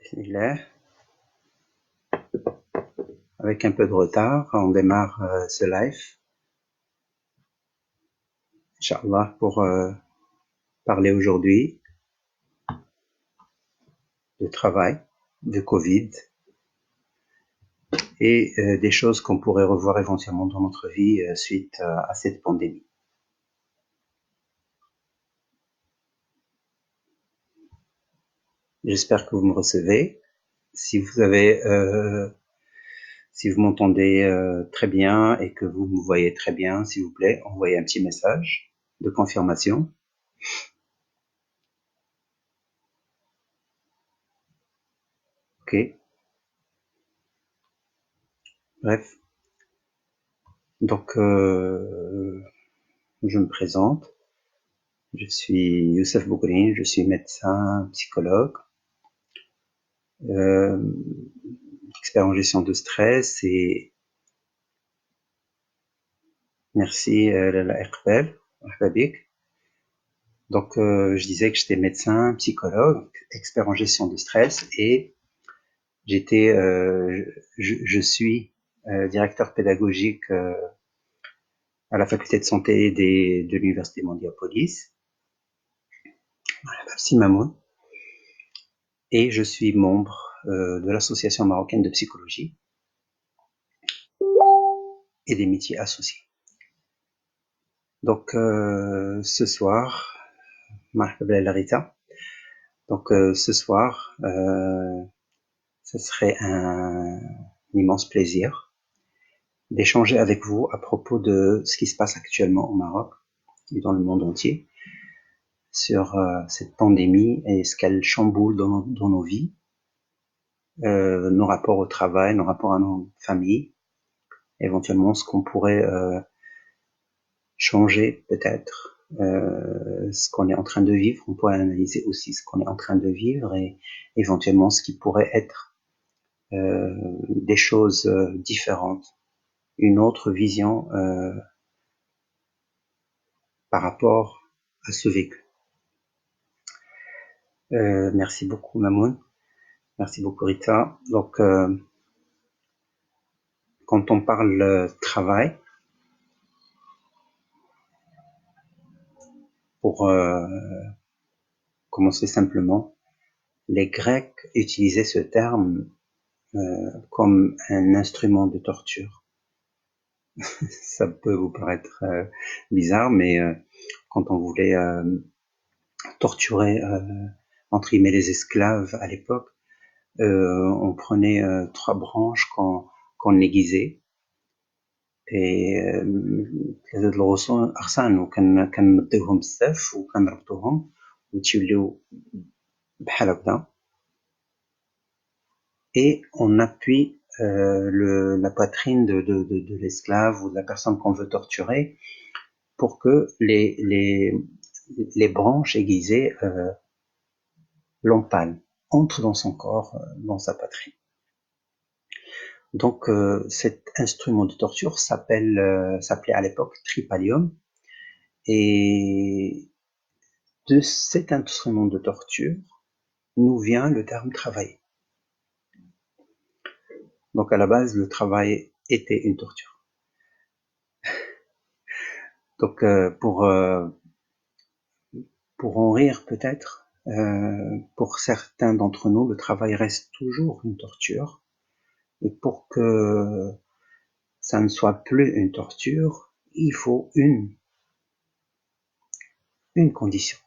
Bismillah. Avec un peu de retard, on démarre ce live, Inch'Allah, pour parler aujourd'hui de travail, de Covid et des choses qu'on pourrait revoir éventuellement dans notre vie suite à cette pandémie. J'espère que vous me recevez. Si vous m'entendez très bien et que vous me voyez très bien, s'il vous plaît, envoyez un petit message de confirmation. Ok. Bref. Donc, je me présente. Je suis Youssef Bougrine, je suis médecin, psychologue, expert en gestion de stress et merci Lala Iqbal, marhaba bik. Donc je disais que j'étais médecin, psychologue, expert en gestion de stress et je suis directeur pédagogique à la faculté de santé de l'université Mandiopolis, Sidi Mamoun, et je suis membre de l'association marocaine de psychologie et des métiers associés. Donc ce soir, marhaba Larita. Donc ce soir, ce serait un immense plaisir d'échanger avec vous à propos de ce qui se passe actuellement au Maroc et dans le monde entier sur cette pandémie et ce qu'elle chamboule dans nos vies, nos rapports au travail, nos rapports à nos familles, éventuellement ce qu'on pourrait changer peut-être, ce qu'on est en train de vivre. On pourrait analyser aussi ce qu'on est en train de vivre et éventuellement ce qui pourrait être des choses différentes, une autre vision par rapport à ce vécu. Merci beaucoup Mamoun, merci beaucoup Rita. Donc quand on parle travail, pour commencer simplement, les Grecs utilisaient ce terme comme un instrument de torture. Ça peut vous paraître bizarre, mais quand on voulait torturer entre guillemets les esclaves à l'époque, on prenait 3 branches qu'on aiguisait et ثلاثة الغصون أغصان وكنمدوهم بزاف وكنربطوهم وتيوليو بحال هكدا et on appuie la poitrine de l'esclave ou de la personne qu'on veut torturer pour que les branches aiguisées l'empalent, entrent dans son corps, dans sa poitrine. Donc cet instrument de torture s'appelait à l'époque tripalium, et de cet instrument de torture nous vient le terme travailler. Donc à la base, le travail était une torture. Donc pour en rire peut-être, pour certains d'entre nous, le travail reste toujours une torture. Et pour que ça ne soit plus une torture, il faut une condition.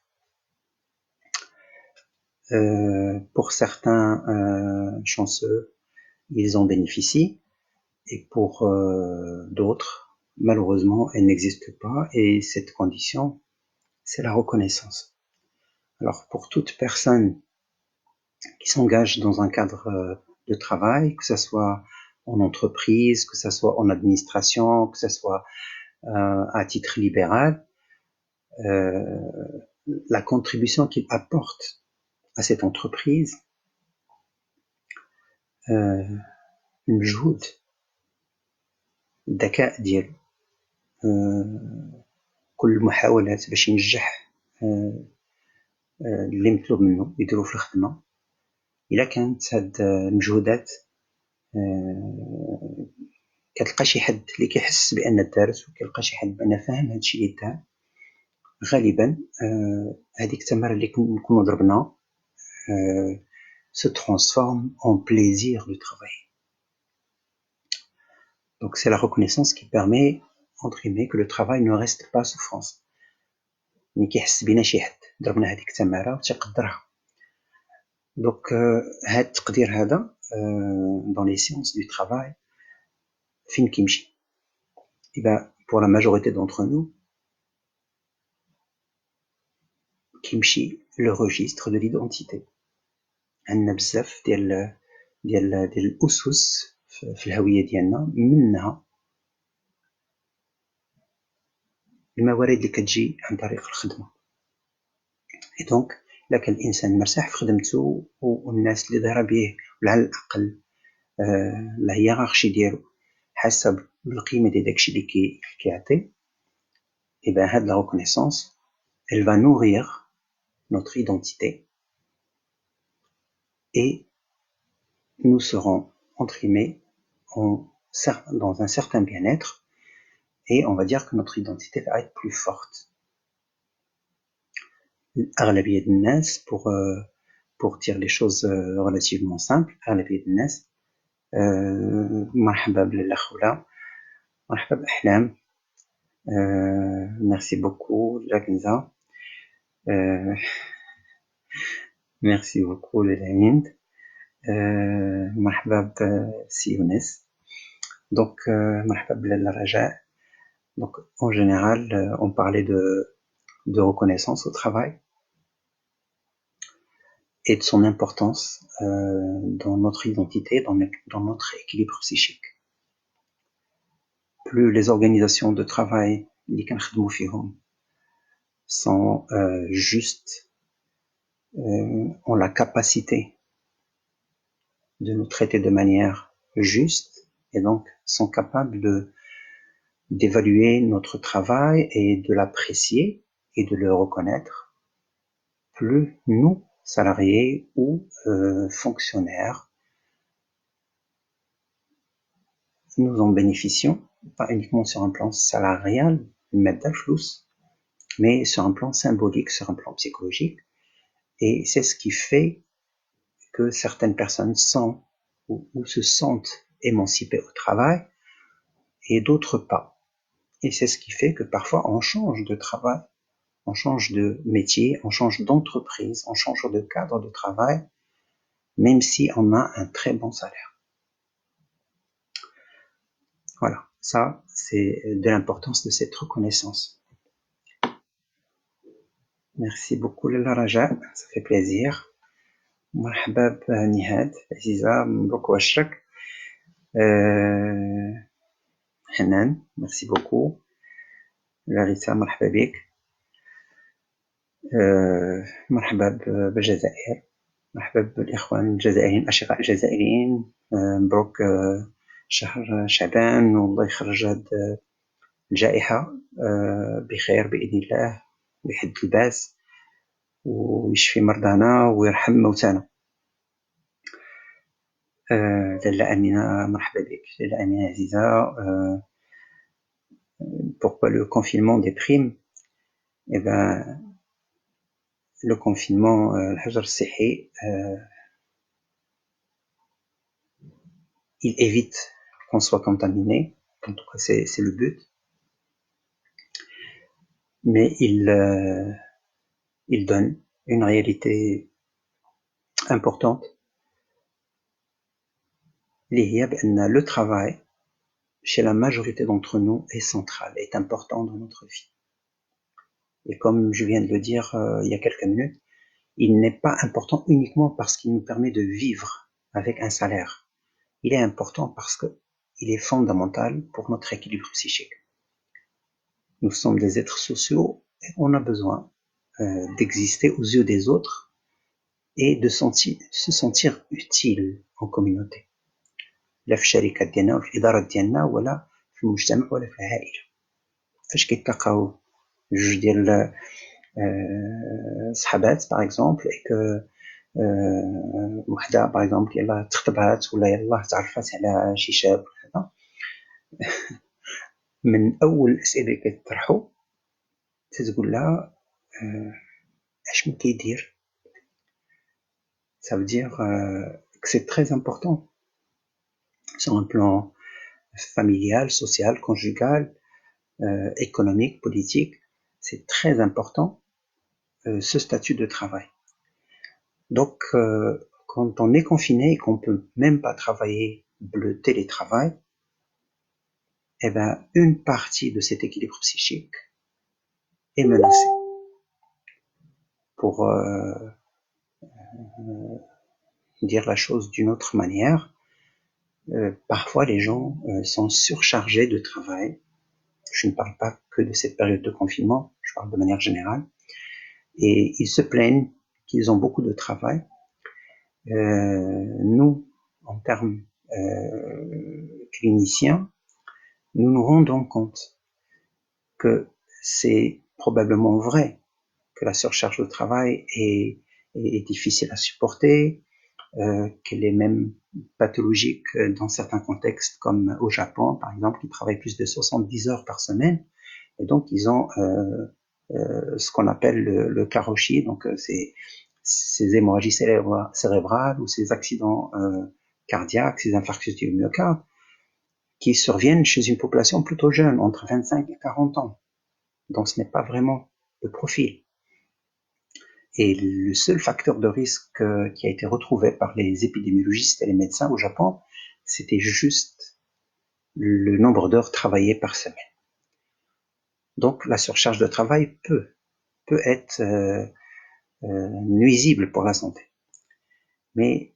Pour certains chanceux, ils en bénéficient, et pour d'autres, malheureusement, elle n'existe pas, et cette condition, c'est la reconnaissance. Alors pour toute personne qui s'engage dans un cadre de travail, que ce soit en entreprise, que ce soit en administration, que ce soit à titre libéral, la contribution qu'il apporte à cette entreprise, المجهود الذكاء ديالو كل المحاولات باش ينجح اللي مطلوب منه يديرو في الخدمة إلا كانت هاد المجهودات كتلقى شي حد اللي كيحس بأن دارت وكيلقى شي حد بأن فاهم هادشي اللي دار، غالبا هذيك التمارة اللي نكونو ضربنا se transforme en plaisir de travailler. Donc c'est la reconnaissance qui permet, entre guillemets, que le travail ne reste pas souffrance. ملي كيحس بينا شي حد ضربنا هذيك التمارة وتيقدرها. Donc هاد التقدير هذا dans les séances du travail فين كيمشي؟ Et ben pour la majorité d'entre nous كيمشي le registre de l'identité. عندنا بزاف ديال الأسس في الهوية ديالنا، منها الموارد اللي كتجي عن طريق الخدمة. Et donc إلا كان الإنسان مرتاح في خدمته والناس اللي دايرة به على الأقل لا هيرارشي ديالو حسب بالقيمة ديال داكشي اللي كيعطي، et ben هاد la reconnaissance elle va nourrir notre identité et nous serons entre guillemets dans un certain bien-être et on va dire que notre identité va être plus forte. أغلبية الناس pour dire les choses relativement simples، أغلبية الناس مرحبا بالأخ ولا مرحبا بأحلام، merci beaucoup لكنزة، merci beaucoup للهند، مرحبا بسي يونس، donc مرحبا بالرجاء. Donc en général on parlait de reconnaissance au travail et de son importance dans notre identité, dans notre équilibre psychique. Plus les organisations de travail اللي كنخدمو فيهم sont justes, ont la capacité de nous traiter de manière juste et donc sont capables d'évaluer notre travail et de l'apprécier et de le reconnaître, plus nous, salariés ou fonctionnaires, nous en bénéficions, pas uniquement sur un plan salarial, mais sur un plan symbolique, sur un plan psychologique. Et c'est ce qui fait que certaines personnes sont ou se sentent émancipées au travail et d'autres pas. Et c'est ce qui fait que parfois on change de travail, on change de métier, on change d'entreprise, on change de cadre de travail, même si on a un très bon salaire. Voilà, ça c'est de l'importance de cette reconnaissance. Merci beaucoup Lala Raja, ça fait plaisir. مرحبا بنهاد عزيزة، مبروك واشرك. حنان merci beaucoup. لاريتا مرحبا بك. مرحبا بالجزائر، مرحبا بالإخوان الجزائريين، الأشقاء الجزائريين، مبروك شهر شعبان والله يخرج هاد الجائحة بخير بإذن الله ويحد الباس ويشفي مرضانا ويرحم موتانا. لاله أمينة مرحبا بك. لاله أمينة عزيزة، pourquoi le confinement déprime? Eh ben le confinement الحجر الصحي il évite qu'on soit contaminé, en tout cas c'est le but, mais il donne une réalité importante اللي هي بأن le travail chez la majorité d'entre nous est central, est important dans notre vie. Et comme je viens de le dire il y a quelques minutes, il n'est pas important uniquement parce qu'il nous permet de vivre avec un salaire. Il est important parce qu'il est fondamental pour notre équilibre psychique. Nous sommes des êtres sociaux et on a besoin d'exister aux yeux des autres et de se sentir utile en communauté. لا في الشركات ديالنا وفي الإدارات ديالنا ولا في المجتمع ولا في العائلة. فاش كيتلاقاو جوج ديال صحابات par exemple et que وحده par exemple يلا تخطبات ولا يلا تعرفات على شي شاب هذا، من اول الاسئله اللي كيطرحوا تتقول لها اش من كيدير. Ça veut dire que c'est très important sur un plan familial, social, conjugal, économique, politique. C'est très important ce statut de travail. Donc, quand on est confiné et qu'on peut même pas travailler le télétravail, eh ben, une partie de cet équilibre psychique est menacée. Pour dire la chose d'une autre manière, parfois les gens sont surchargés de travail. Je ne parle pas que de cette période de confinement, je parle de manière générale. Et ils se plaignent qu'ils ont beaucoup de travail. Nous, en termes cliniciens, nous nous rendons compte que c'est probablement vrai que la surcharge de travail est difficile à supporter, qu'elle est même pathologique dans certains contextes, comme au Japon, par exemple, qui travaillent plus de 70 heures par semaine, et donc ils ont ce qu'on appelle le karoshi, donc ces hémorragies cérébrales ou ces accidents cardiaques, ces infarctus du myocarde, qui surviennent chez une population plutôt jeune, entre 25 et 40 ans. Donc ce n'est pas vraiment le profil. Et le seul facteur de risque qui a été retrouvé par les épidémiologistes et les médecins au Japon, c'était juste le nombre d'heures travaillées par semaine. Donc la surcharge de travail peut être nuisible pour la santé. Mais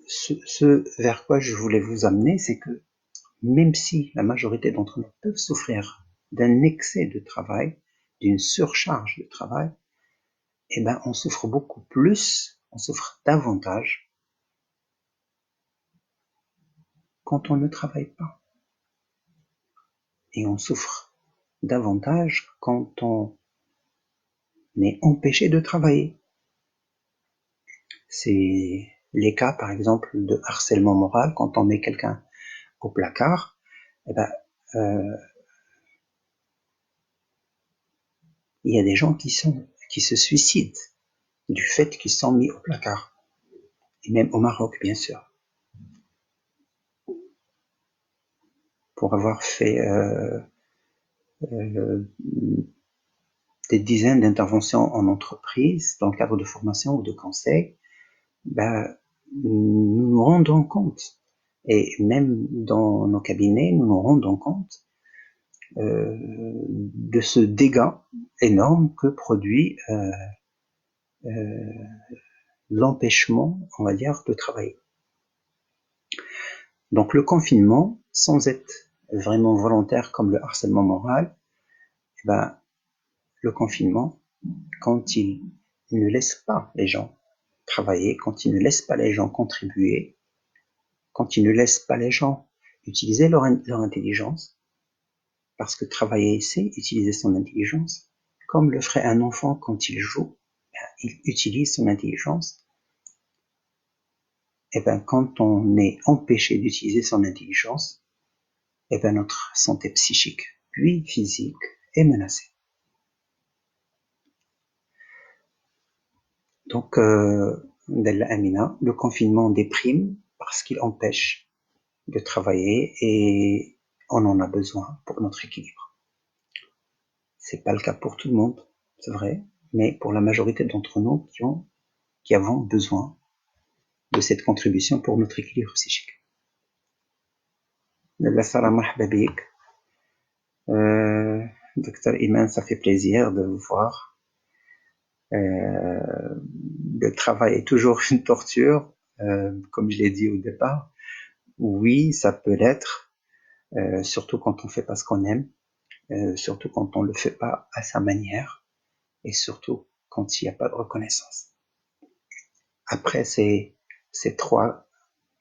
ce vers quoi je voulais vous amener, c'est que même si la majorité d'entre nous peuvent souffrir d'un excès de travail, d'une surcharge de travail, eh ben, on souffre beaucoup plus, on souffre davantage quand on ne travaille pas. Et on souffre davantage quand on est empêché de travailler. C'est les cas, par exemple, de harcèlement moral, quand on met quelqu'un au placard, eh ben, il y a des gens qui se suicident du fait qu'ils sont mis au placard. Et même au Maroc, bien sûr. Pour avoir fait des dizaines d'interventions en entreprise, dans le cadre de formation ou de conseil, ben, nous nous rendons compte, et même dans nos cabinets, nous nous rendons compte de ce dégât énorme que produit l'empêchement, on va dire, de travailler. Donc le confinement, sans être vraiment volontaire comme le harcèlement moral, eh ben, le confinement, quand il ne laisse pas les gens travailler, quand il ne laisse pas les gens contribuer, quand il ne laisse pas les gens utiliser leur intelligence, parce que travailler, c'est utiliser son intelligence, comme le ferait un enfant quand il joue, il utilise son intelligence. Et ben, quand on est empêché d'utiliser son intelligence, et ben, notre santé psychique, puis physique, est menacée. Donc, Amina, le confinement déprime parce qu'il empêche de travailler et on en a besoin pour notre équilibre. C'est pas le cas pour tout le monde, c'est vrai, mais pour la majorité d'entre nous qui avons besoin de cette contribution pour notre équilibre psychique. Docteur Iman, ça fait plaisir de vous voir. Le travail est toujours une torture, comme je l'ai dit au départ. Oui, ça peut l'être, surtout quand on fait pas ce qu'on aime, surtout quand on le fait pas à sa manière, et surtout quand il n'y a pas de reconnaissance. Après, ces trois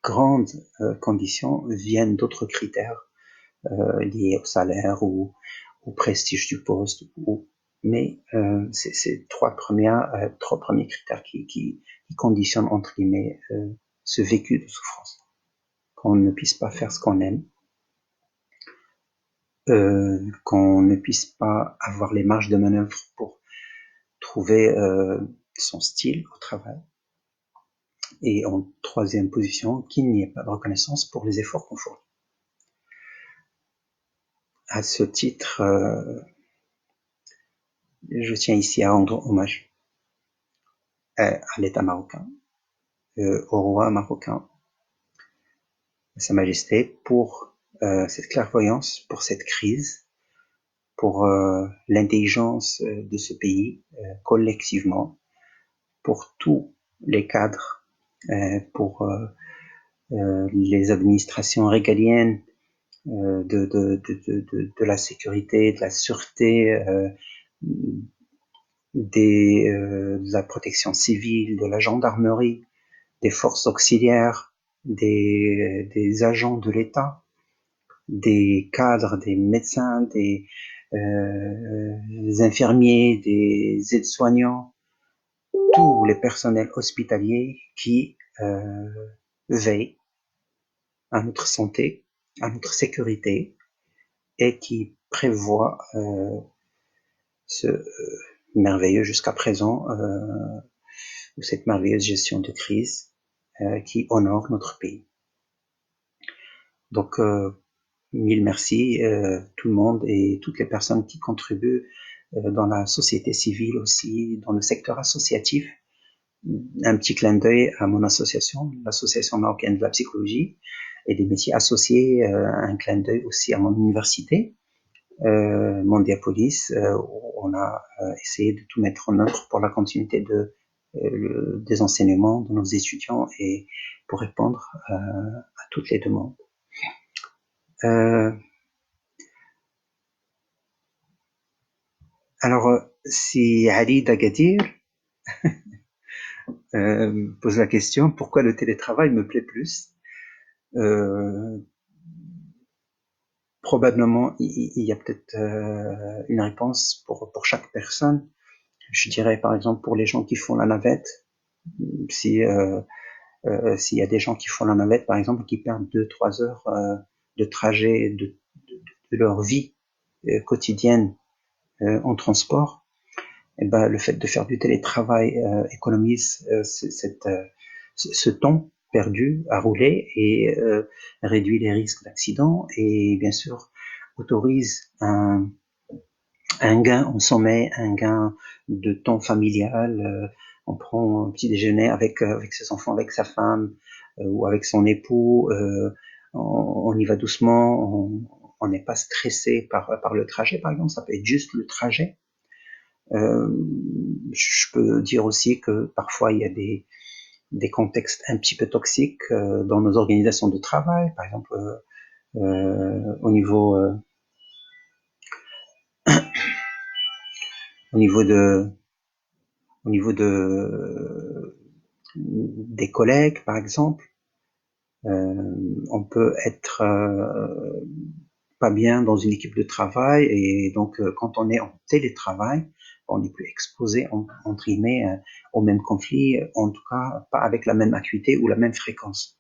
grandes conditions viennent d'autres critères liés au salaire ou au prestige du poste ou mais c'est ces trois premiers critères qui conditionnent entre guillemets ce vécu de souffrance. Qu'on ne puisse pas faire ce qu'on aime, qu'on ne puisse pas avoir les marges de manœuvre pour trouver son style au travail, et en troisième position, qu'il n'y ait pas de reconnaissance pour les efforts qu'on fournit. À ce titre, je tiens ici à rendre hommage à l'État marocain, au roi marocain, à Sa Majesté, pour cette clairvoyance, pour cette crise, pour l'intelligence de ce pays collectivement, pour tous les cadres, pour les administrations régaliennes de la sécurité, de la sûreté, de la protection civile, de la gendarmerie, des forces auxiliaires, des agents de l'État, des cadres, des médecins, des infirmiers, des aides-soignants, tous les personnels hospitaliers qui veillent à notre santé, à notre sécurité, et qui prévoient ce merveilleux jusqu'à présent, cette merveilleuse gestion de crise qui honore notre pays. Donc, mille merci tout le monde et toutes les personnes qui contribuent dans la société civile aussi, dans le secteur associatif. Un petit clin d'œil à mon association, l'Association marocaine de la psychologie et des métiers associés, un clin d'œil aussi à mon université, Mondiapolis, où on a essayé de tout mettre en œuvre pour la continuité des enseignements de nos étudiants et pour répondre à toutes les demandes. Alors, si Ali d'Agadir pose la question, pourquoi le télétravail me plaît plus? Probablement, il y a peut-être une réponse pour chaque personne. Je dirais par exemple pour les gens qui font la navette, si s'il y a des gens qui font la navette par exemple, qui perdent 2-3 heures de trajet de leur vie quotidienne en transport, et ben le fait de faire du télétravail économise ce temps perdu à rouler et réduit les risques d'accident et bien sûr autorise un gain en sommeil, un gain de temps familial. On prend un petit déjeuner avec ses enfants, avec sa femme ou avec son époux. On y va doucement. On n'est pas stressé par le trajet, par exemple. Ça peut être juste le trajet. Je peux dire aussi que parfois il y a des contextes un petit peu toxiques dans nos organisations de travail, par exemple au niveau des collègues, par exemple. On peut être pas bien dans une équipe de travail et donc quand on est en télétravail, on n'est plus exposé entre guillemets au même conflit, en tout cas pas avec la même acuité ou la même fréquence.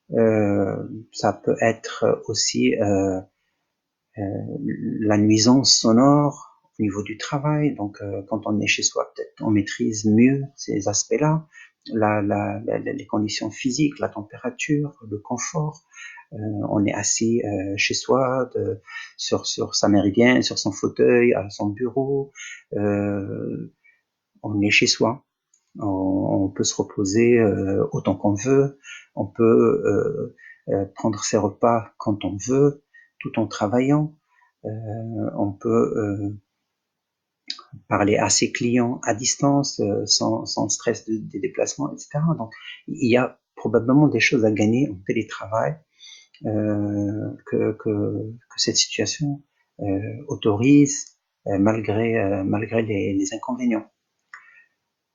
Ça peut être aussi la nuisance sonore au niveau du travail. Donc quand on est chez soi, peut-être on maîtrise mieux ces aspects-là, les conditions physiques, la température, le confort. On est assis chez soi, sur sa méridienne, sur son fauteuil, à son bureau. On est chez soi. On peut se reposer autant qu'on veut. On peut prendre ses repas quand on veut, tout en travaillant. On peut parler à ses clients à distance, sans stress des déplacements, etc. Donc, il y a probablement des choses à gagner en télétravail que cette situation autorise malgré les inconvénients.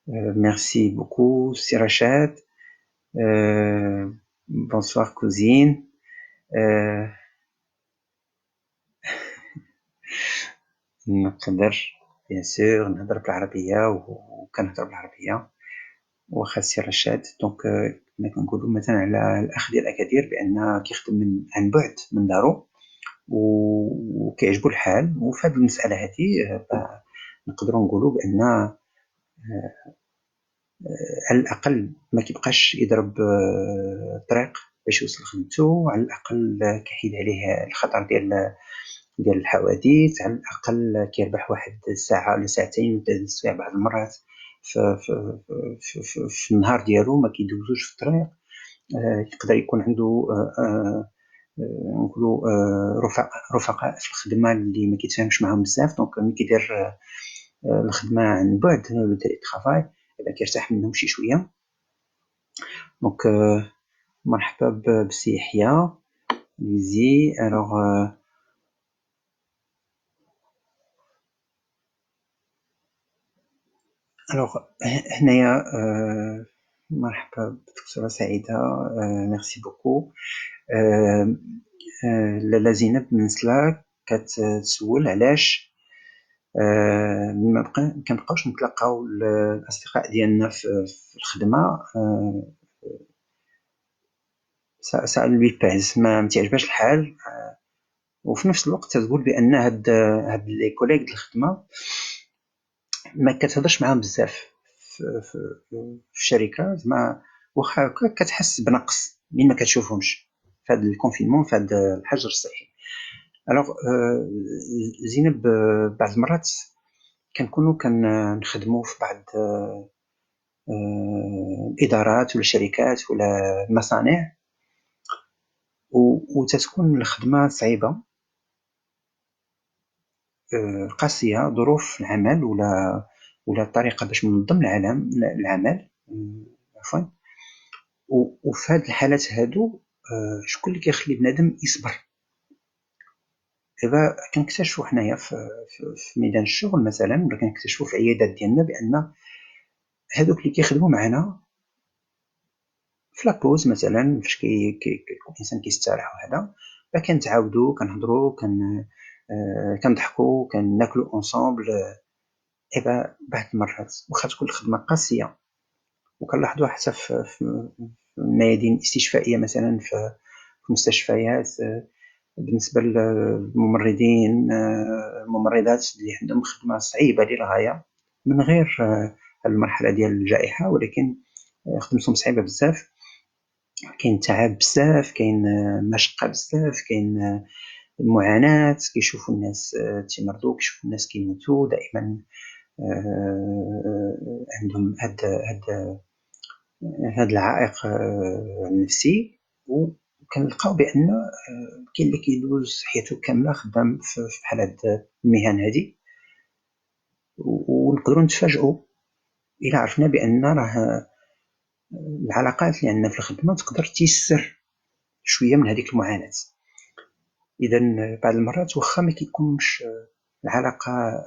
Merci beaucoup, Sirachet. Bonsoir, cousine. ما تقدرش بيان سور نهضر بالعربية وكنهضر بالعربية واخا السي رشاد. دونك كنا كنقولو مثلا على الأخ ديال أكادير بأن كيخدم عن بعد من دارو وكيعجبو الحال. وفي هاد المسألة هادي نقدروا نقولوا بأن على الأقل ما كيبقاش يضرب الطريق باش يوصل لخدمتو، على الأقل كيحيد عليه الخطر ديال الحوادث، على الأقل كيربح واحد الساعة ولا ساعتين ولا 3 سوايع بعض المرات في النهار ديالو ما كيدوزوش في الطريق. يقدر يكون عنده نقولوا رفقاء في الخدمة اللي ما كيتفاهمش معاهم بزاف. دونك ملي كيدير الخدمة عن بعد لو تيلي ترافاي يبقى كيرتاح منهم شي شوية. دونك مرحبا بسي يحيى ليزي. الوغ هنايا مرحبا بالدكتورة سعيدة، ميرسي بوكو. لاله زينب من سلا كتسول علاش ما كنبقاوش نتلاقاو الاصدقاء ديالنا في الخدمه. سا لوي باز ما تعجبهاش الحال. وفي نفس الوقت تقول بان هاد لي كوليغ د الخدمه ما كتهضرش معاهم بزاف في الشركه. زعما واخا هكا كتحس بنقص من ما كتشوفهمش في هذا الكونفينمون، في هذا الحجر الصحي. الوغ زينب بعض المرات كنكونوا كنخدموا في بعض الادارات ولا الشركات ولا المصانع وتتكون الخدمه صعيبه، قاسيه. ظروف العمل ولا الطريقه باش ننظم العمل عفوا. وفي هاد الحالات هادو شكون اللي كيخلي بنادم يصبر؟ دابا كنكتشفوا حنايا في ميدان الشغل مثلا، ولا كنكتشفوا في عيادات ديالنا بان هادوك اللي كيخدموا معنا في لابوز مثلا فاش كيكون الانسان كيستراح وهذا، كنتعاودوا كنهضروا كنضحكوا كناكلوا اونصومبل. ايبا بعض المرات واخا تكون الخدمه قاسيه، وكنلاحظوها حتى في الميادين الاستشفائيه مثلا في المستشفيات، بالنسبه للممرضين الممرضات اللي عندهم خدمه صعيبه للغايه من غير المرحله ديال الجائحه، ولكن خدمتهم صعيبه بزاف. كاين تعب بزاف، كاين مشقه بزاف، كاين معاناه. كيشوفوا الناس تيمرضوا، كيشوفوا الناس كيموتوا دائما. عندهم هاد العائق النفسي. وكنلقاو بان كاين اللي كيدوز حياته كامله خدام في بحال هاد المهن هادي، ونقدروا نتفاجئوا الى عرفنا بان راه العلاقات اللي عندنا في الخدمه تقدر تيسر شويه من هذيك المعاناه. اذا بعض المرات واخا ما كيكونش العلاقه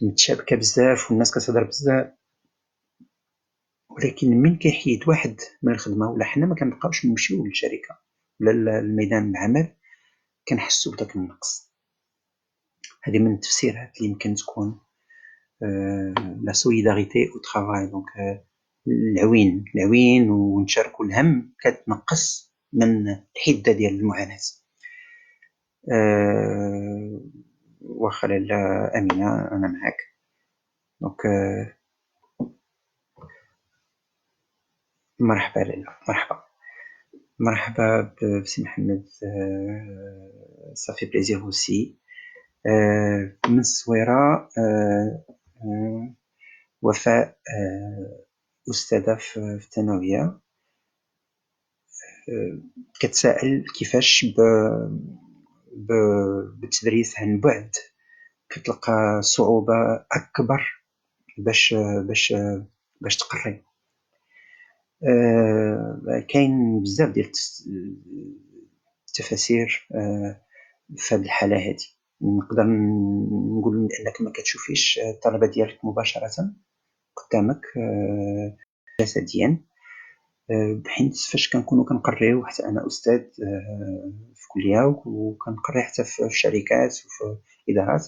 متشابكه بزاف والناس كتهضر بزاف، ولكن من كيحيد واحد من الخدمه ولا حنا ما كنبقاوش نمشيو للشركه ولا الميدان العمل، كنحسوا بداك النقص. هذه من التفسيرات اللي يمكن تكون لا سوليداريتي او ترافاي. دونك العوين ونشاركوا الهم كتنقص من الحده ديال المعاناه. واخا لاله امينه انا معك. دونك مرحبا لاله، مرحبا بسي محمد. صافي بليزير اوسي. من الصويره وفاء أستاذة في الثانوية، كتسائل كيفاش بالتدريس عن بعد كتلقى صعوبة أكبر باش تقري. كاين بزاف ديال التفاسير في هذه الحالة هذه. نقدر نقول أنك ما كتشوفيش الطلبة ديالك مباشرة قدامك جسديا، بحيث فاش كنكونوا كنقريو، حتى انا استاذ في كليه وكنقري حتى في شركات وفي ادارات،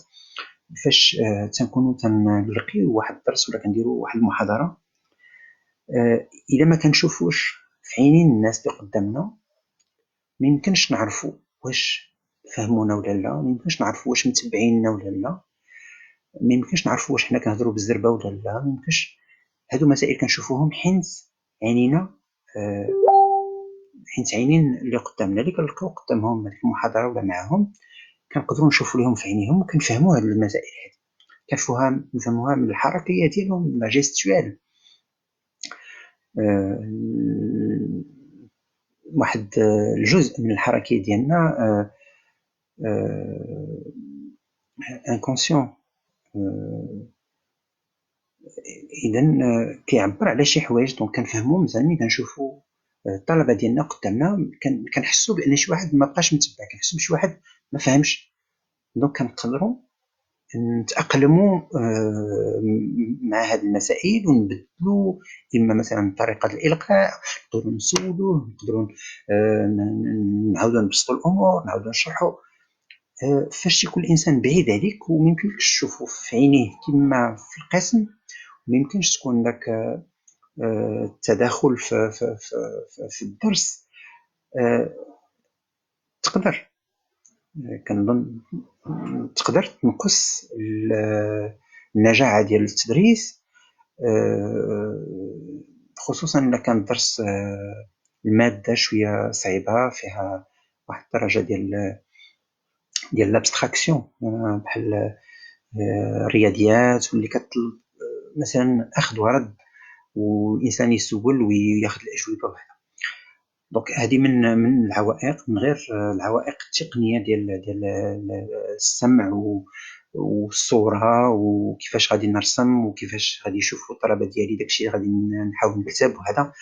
فاش تنكونوا تنلقيو واحد الدرس ولا كنديروا واحد المحاضرة، إلا ما كنشوفوش في عينين الناس اللي قدامنا ما يمكنش نعرفوا واش فهمونا ولا لا، ما يمكنش نعرفوا واش متبعيننا ولا لا، ما يمكنش نعرفوا واش حنا كنهضروا بالزربة ولا لا، ما يمكنش. هادو مسائل كنشوفوهم حينت عينينا، حيت عينين اللي قدامنا اللي كنلقاو قدامهم هذيك المحاضرة ولا معاهم كنقدروا نشوفوا لهم في عينيهم وكنفهموا هاد المسائل هذه، كنفهموها من الحركية ديالهم، من لا جيستوال. واحد الجزء من الحركية ديالنا انكونسيون، اذا كيعبر على شي حوايج. دونك كنفهموا مزال ملي كنشوفوا الطلبه ديالنا قدامنا، كنحسوا بان شي واحد ما بقاش متبع، كنحسوا بشي واحد ما فهمش. دونك كنقدروا نتاقلموا مع هذه المسائل ونبدلوا، اما مثلا طريقه الالقاء، نقدروا نسولوه، نقدروا نعاودوا نبسطوا الامور، نعاودوا نشرحوا. فاش يكون الانسان بعيد عليك وما يمكنلكش تشوفه في عينيه كما في القسم، ما يمكنش تكون داك التداخل في الدرس. تقدر كنظن تقدر تنقص النجاعة ديال التدريس، خصوصا الا كان الدرس المادة شوية صعيبة، فيها واحد الدرجة ديال الابستراكسيون، بحال الرياضيات واللي كتطلب مثلا اخذ ورد والانسان يسول وياخذ الاجوبه وحده. دونك هذه من العوائق، من غير العوائق التقنيه ديال السمع والصوره وكيفاش غادي نرسم وكيفاش غادي يشوفوا الطلبه ديالي داكشي غادي نحاول نكتب وهذا.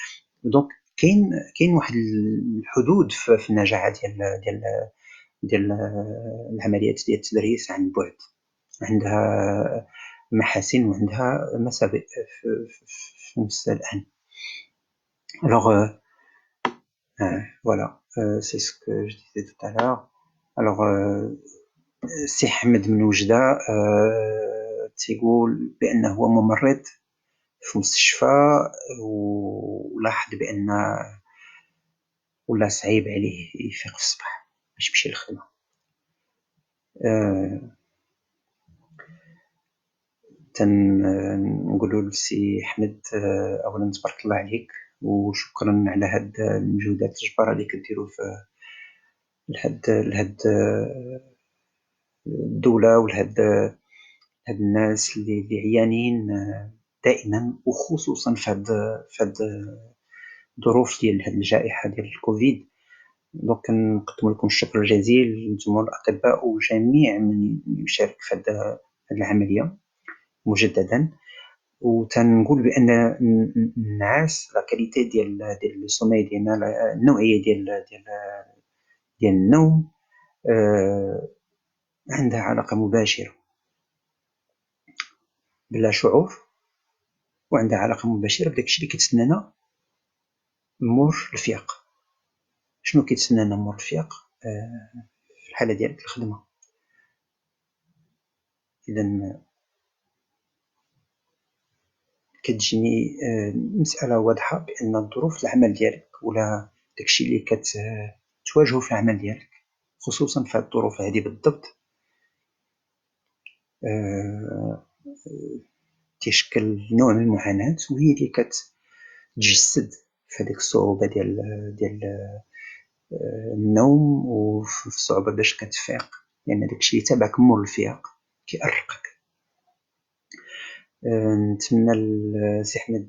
دونك كاين واحد الحدود في النجاعه ديال العمليات ديال التدريس عن بعد، عندها محاسن وعندها مساوئ في نفس الآن. Alors, voilà, c'est ce que je disais tout à l'heure. Alors, سي حمد من وجدة تيقول بأنه هو ممرض في مستشفى، ولاحظ بأن ولا صعيب عليه يفيق في الصباح باش يمشي للخدمة. تنقولوا لسي حمد اولا تبارك الله عليك وشكرا على هاد المجهودات الجبارة اللي كديروا في لهاد الدولة ولهاد الناس اللي عيانين دائما، وخصوصا في هاد الظروف ديال هاد الجائحة ديال الكوفيد. دونك كنقدم لكم الشكر الجزيل نتوما الأطباء وجميع من يشارك في هاد العملية مجددا. وتنقول بان النعاس، لا كاليتي ديال لو سومي ديالنا، النوعيه ديال النوم عندها علاقه مباشره بلا شعور، وعندها علاقه مباشره بداكشي اللي كيتسنانا مور الفياق. شنو كيتسنانا مور الفياق؟ في الحاله ديالك الخدمه. اذا كتجيني مساله واضحه بان ظروف العمل ديالك ولا داكشي اللي كتواجهو في العمل ديالك، خصوصا في هاد الظروف هذه بالضبط، تيشكل نوع من المعاناة، وهي اللي كتجسد في هذيك الصعوبة ديال النوم وفي الصعوبة باش كتفيق، لأن داكشي اللي تابعك مور الفياق كيأرقك. نتمنى لسي حمد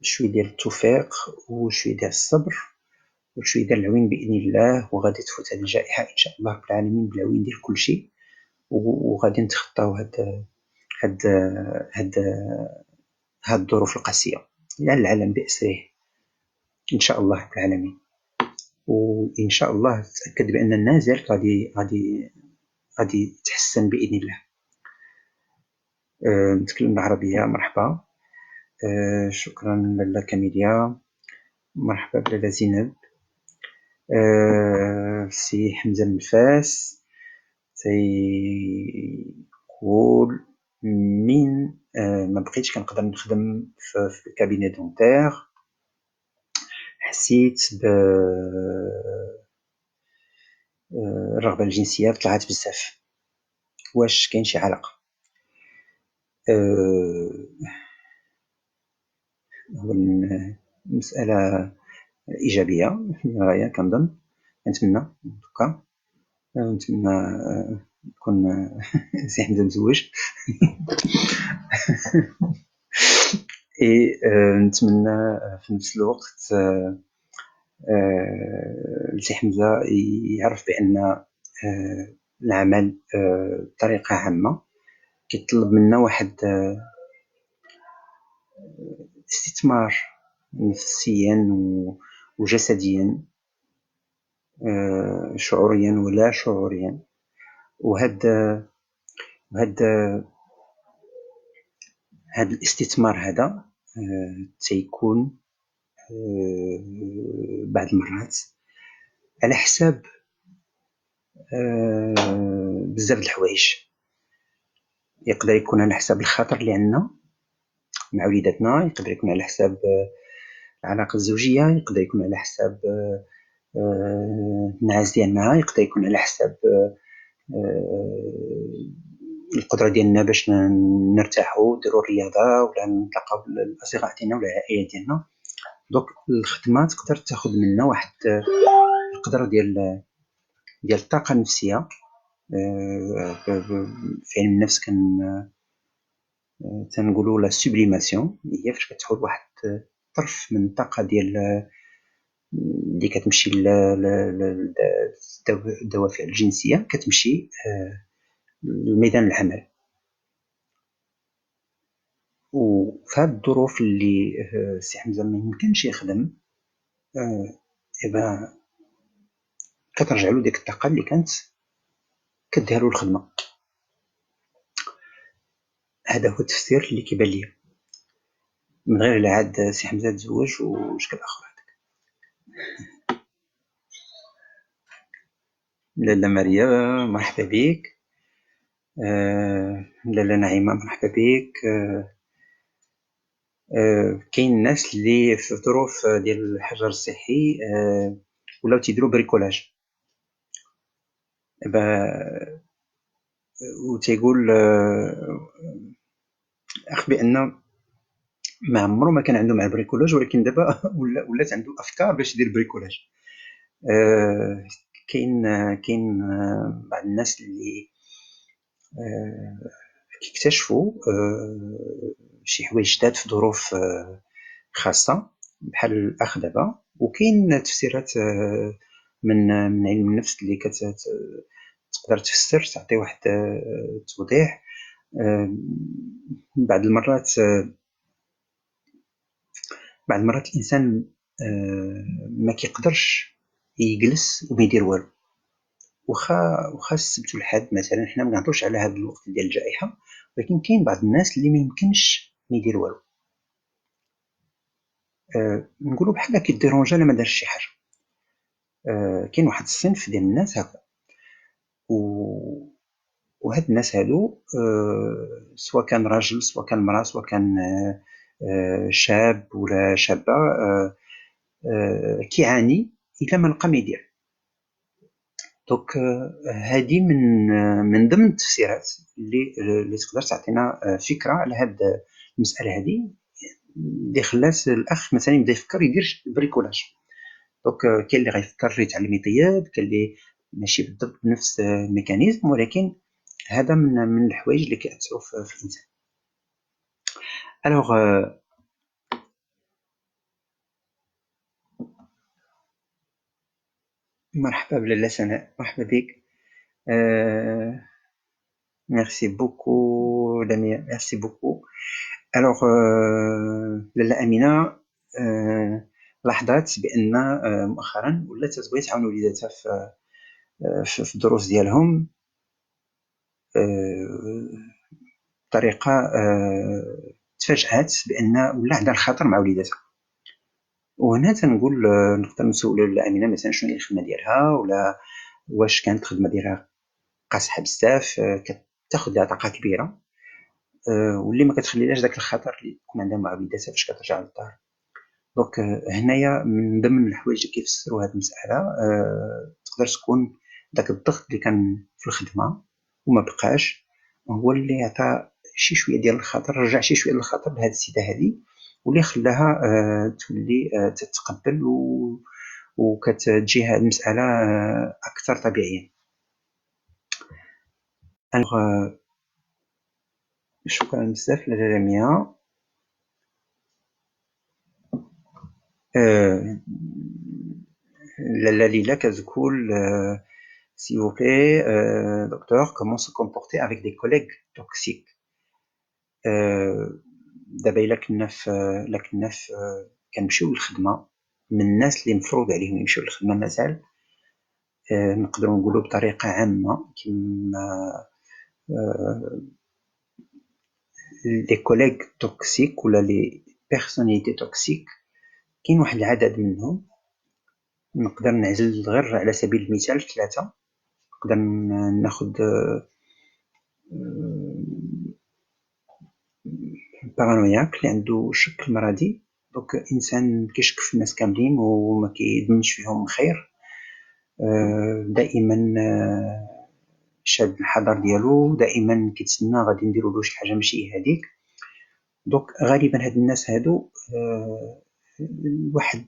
شوية ديال التوفيق وشوية ديال الصبر وشوية ديال العوين بإذن الله، وغادي تفوت هذه الجائحة إن شاء الله رب العالمين بالعوين ديال كلشي، وغادي نتخطاو هاد الظروف القاسية. لعل العالم بأسره إن شاء الله رب العالمين. وإن شاء الله تأكد بأن النازل غادي يتحسن بإذن الله. نتكلم بالعربية. مرحبا، شكرا لاله كاميليا، مرحبا بلاله زينب، سي حمزة من فاس، تيقول من ما بقيتش كنقدر نخدم في الكابيني دونتير، حسيت الرغبة الجنسية طلعت بزاف. واش كاين شي علاقة؟ هو المسألة إيجابية للغاية كنظن، كنتمنى دوكا نتمنى نكون سي حمزة مزوج اي نتمنى في نفس الوقت سي حمزة يعرف بأن العمل بطريقة عامة كيطلب منا واحد استثمار نفسيا وجسديا شعوريا ولا شعوريا، وهاد الاستثمار هذا تيكون بعض المرات على حساب بزاف د الحوايج. يقدر يكون على حساب الخطر اللي عندنا مع وليداتنا، يقدر يكون على حساب العلاقة الزوجية، يقدر يكون على حساب النعاس ديالنا، يقدر يكون على حساب القدرة ديالنا باش نرتاحوا نديروا الرياضة ولا نتلاقاو بالأصدقاء ديالنا ولا العائلة ديالنا. دوك الخدمة تقدر تاخد منا واحد القدرة ديال الطاقة النفسية. في علم النفس تنقولوا لا سوبليماسيون، هي فاش كتحول واحد طرف من الطاقة ديال اللي كتمشي للدوافع الجنسية كتمشي لميدان العمل. وفي هاد الظروف اللي سي حمزة ما يمكنش يخدم، إذا كترجع له ديك الطاقة اللي كانت كديها له الخدمة. هذا هو التفسير اللي كيبان ليا، من غير لا عاد سي حمزة تزوج وشكل آخر. لاله ماريا مرحبا بك، لاله نعيمة مرحبا بك. كاين الناس اللي في ظروف ديال الحجر الصحي ولاو تيديروا بريكولاج، وتيقول اخ بان ما عمره ما كان عنده مع البريكولاج، ولكن دابا ولات عنده افكار باش يدير بريكولاج. كاين بعض الناس اللي كيكتشفوا شي حوايج جداد في ظروف خاصة بحال الأخ دابا. وكاين تفسيرات من علم النفس اللي تقدر تفسر تعطي واحد التوضيح. بعض المرات الإنسان ما كيقدرش يجلس وما يدير والو، وخا السبت والحد مثلا حنا ما كنهضروش على هذا الوقت ديال الجائحة، ولكن كاين بعض الناس اللي ما يمكنش ما يدير والو. نقولوا بحال كيديرونجا لا ما دارش شي حاجه. كاين واحد الصنف ديال الناس هكا، وهاد الناس هادو سواء كان راجل سواء كان مرأة سواء كان شاب ولا شابة، كيعاني إلا ما لقى ما يدير. دوك هادي من ضمن التفسيرات اللي تقدر تعطينا فكرة على هاد المسألة هادي اللي خلات الأخ مثلا يبدا يفكر يدير بريكولاج. دوك كاين اللي غيفكر يتعلم يطيب، كاين اللي ماشي بالضبط بنفس الميكانيزم، ولكن هذا من الحوايج اللي كيأثروا في الإنسان. الوغ مرحبا بلاله سناء، مرحبا بك. ميرسي بوكو لميا، ميرسي بوكو. الوغ لاله أمينة لاحظت بأن مؤخرا ولات تبغي تعاون وليداتها في الدروس ديالهم بطريقة تفاجأت بأن ولا عندها الخطر مع وليداتها. وهنا تنقول نقدر نسولوا لاله أمينة مثلا شنو هي الخدمة ديالها، ولا واش كانت الخدمة ديالها قاصحة بزاف، كتاخد ليها طاقة كبيرة، واللي ما كتخليلاش داك الخطر اللي تكون عندها معاودة فاش كترجع للدار. دونك هنايا من ضمن الحوايج اللي كيفسروا هاد المسألة، تقدر تكون داك الضغط اللي كان في الخدمة وما بقاش هو اللي عطى شي شوية ديال الخطر، رجع شي شوية ديال الخطر لهاد السيدة هادي، واللي خلاها تولي تتقبل وكتجي هاد المسألة أكثر طبيعية. شكرا بزاف للجميع. لاله ليلى كتقول s'il vous plaît docteur comment se comporter avec des collègues toxiques. دابا الا كنا في كنمشيو للخدمه من الناس اللي مفروض عليهم يمشيو للخدمه مازال نقدروا نقولوا بطريقه عامه كما لي كوليغ توكسيك ولا لي بيرسوناليتي توكسيك، كاين واحد العدد منهم. نقدر نعزل غير على سبيل المثال 3. نقدر ناخذ بارانوياك اللي عنده شك مرضي، دونك انسان كيشك في الناس كاملين وما كيظنش فيهم خير، دائما شاد الحذر ديالو، دائما كيتسنى غادي نديروا له شي حاجه ماشي هذيك. دونك غالبا هاد الناس هادو الواحد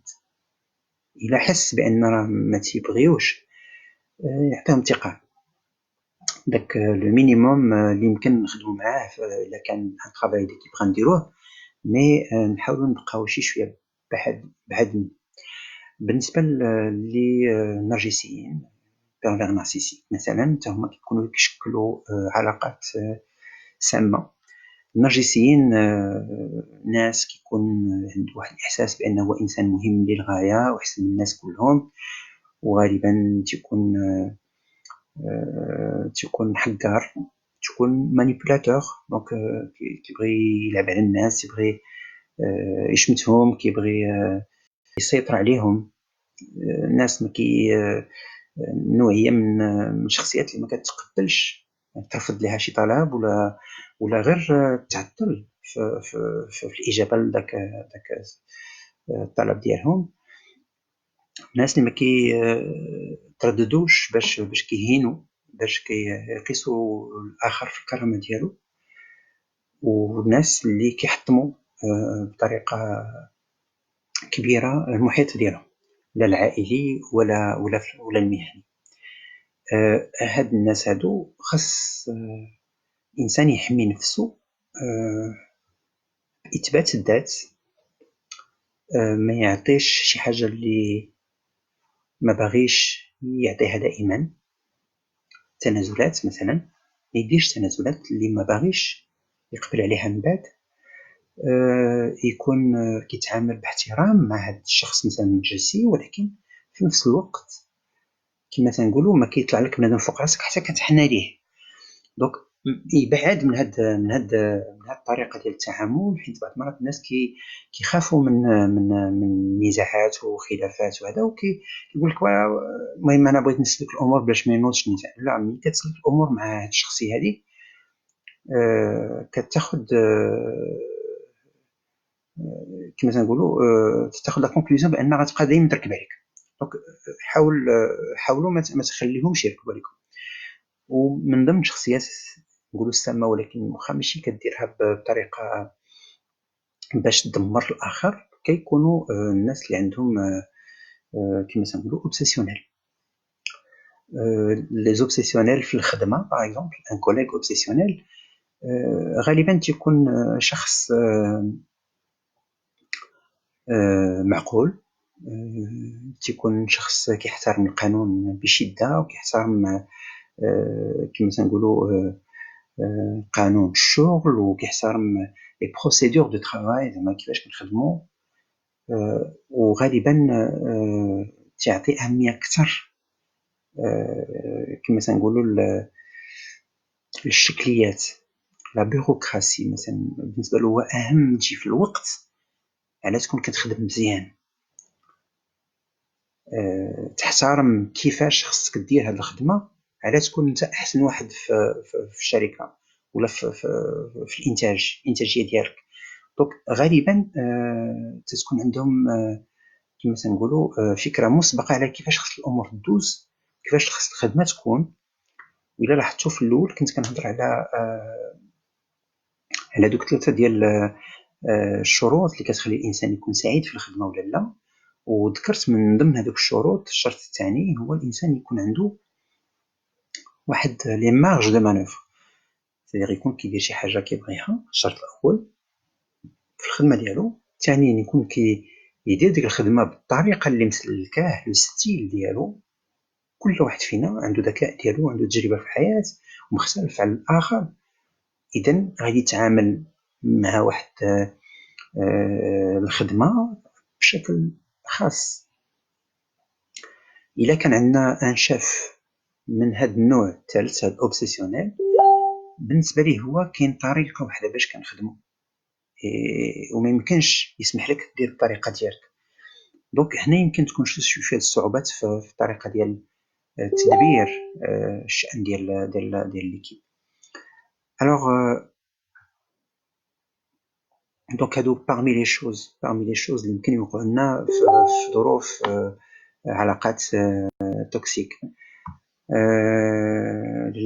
الا حس بان راه ما تيبغيوش يعطيهم ثقه. داك لو مينيموم اللي يمكن نخدموا معاه الا كان ان طرافاي اللي كيبغى نديروه، مي نحاولوا نبقاو شي شويه بعد منه. بالنسبه للنرجسيين بيرفير نارسيسيك مثلا، حتى هما كيكونوا كيشكلوا علاقات سامه. النرجسيين ناس كيكون عنده واحد الاحساس بانه هو انسان مهم للغايه واحسن من الناس كلهم، وغالبا تيكون حقار، تكون مانيبولاتور. دونك كيبغي يلعب على الناس، يبغي يشمتهم، كيبغي يسيطر عليهم. الناس ما كي نوعيه من الشخصيات اللي ما كتقبلش ترفض لها شي طلب ولا غير تعطل في الاجابه لذاك الطلب ديالهم. الناس اللي ما ترددوش باش كيهينوا، باش كيقيسوا الاخر في الكرامه ديالو، والناس اللي كيحطموا بطريقه كبيره المحيط ديالهم، لا العائلي ولا المهني. هاد الناس هادو خاص انسان يحمي نفسه اثبات الذات، ما يعطيش شي حاجه اللي ما باغيش يعطيها دائما. تنازلات مثلا، ما يديرش تنازلات اللي ما باغيش يقبل عليها من بعد. يكون كيتعامل باحترام مع هذا الشخص مثلا النرجسي، ولكن في نفس الوقت كما تنقولوا ما كيطلع لك بنادم فوق راسك حتى كتحنى ليه. دونك يبعد من هاد الطريقه ديال التعامل، حيت بعض المرات الناس كيخافوا من النزاعات وخلافات وهذا، وكيقول لك المهم انا بغيت نسلك الامور باش ما ينوضش نزاع. لا، ملي كتسلك الامور مع هاد الشخصيه هذه كتاخذ كما تنقولوا تاخذ لا كونكلوزيون بان غتبقى دائما تركب عليك. دونك حاولوا ما تخليهمش يركبوا عليكم. ومن ضمن الشخصيات نقولوا السامه، ولكن واخا ماشي كديرها بطريقه باش تدمر الاخر، كيكونوا الناس اللي عندهم كما تنقولوا اوبسيسيونيل. لي زوبسيسيونيل في الخدمه باغ اكزومبل، ان كوليغ اوبسيسيونيل غالبا تيكون شخص معقول، تيكون شخص كيحترم القانون بشده، وكيحترم كما تنقولوا قانون الشغل، وكيحترم لي بروسيدور دو ترافاي، زعما كيفاش كنخدموا. وغالبا تعطي اهميه اكثر كما تنقولوا للشكليات، لا بيروقراسي مثلا. بالنسبه له هو اهم تجي في الوقت على تكون كتخدم مزيان، تحترم كيفاش خصك دير هاد الخدمه، على تكون انت احسن واحد في الشركه ولا في الانتاجيه ديالك. دونك غالبا تتكون عندهم كما تنقولوا فكره مسبقه على كيفاش خص الامور دوز، كيفاش خص الخدمه تكون. وإلا لاحظتوا في الاول كنت كنهضر على دوك 3 ديال الشروط اللي كتخلي الانسان يكون سعيد في الخدمه ولا لا. وذكرت من ضمن هذوك الشروط الشرط الثاني هو الانسان يكون عنده واحد لي مارج دو مانوفر، سيدير يكون كيدير شي حاجه كيبغيها. الشرط الاول في الخدمه ديالو. ثانيا يكون يدير ديك الخدمه بالطريقه اللي مسلكاه الستيل ديالو. كل واحد فينا عنده ذكاء ديالو، عنده تجربه في الحياه ومختلف على الاخر، اذا غادي يتعامل مع واحد الخدمه بشكل خاص. الا كان عندنا ان شيف من هذا النوع الثالث، هذا اوبسيسيونيل، بالنسبه ليه هو كاين طريقه واحده باش كنخدموا، وما يمكنش يسمح لك دير الطريقه ديالك. دونك هنا يمكن تكون شويه الصعوبات في الطريقه ديال تدبير الشأن ديال ليكيب. الوغ دونك هادو parmi les choses اللي يمكن يوقعوا لنا في ظروف علاقات توكسيك.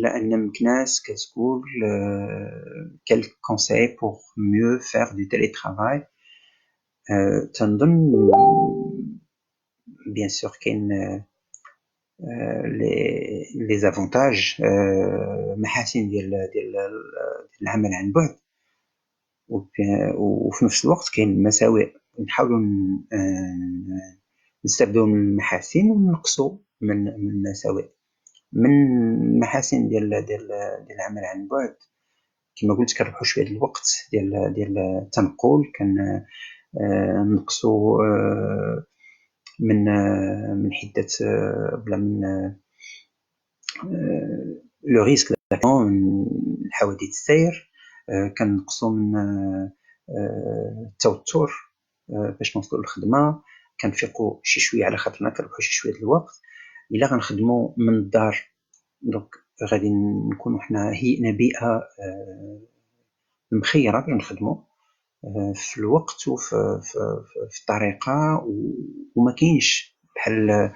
لأن ناس كتقول quel conseil pour mieux faire du télétravail. تنظن bien sûr كاين les avantages، محاسن ديال العمل عن بعد، وفي نفس الوقت كاين المساوئ. نحاولوا نستافدوا من المحاسن وننقصوا من المساوئ. من المحاسن ديال العمل عن بعد كما قلت كنربحوا شويه الوقت ديال التنقل، نقصوا من حده بلا من لو ريسك من حوادث السير، كنقصوا من التوتر باش نوصلوا للخدمه، كنفيقوا شي شويه على خاطرنا كنربحوا شي شويه الوقت. الا غنخدموا من الدار دونك غادي نكونوا حنا هيئنا بيئه مخيره باش نخدموا في الوقت وفي الطريقه، وما كاينش بحال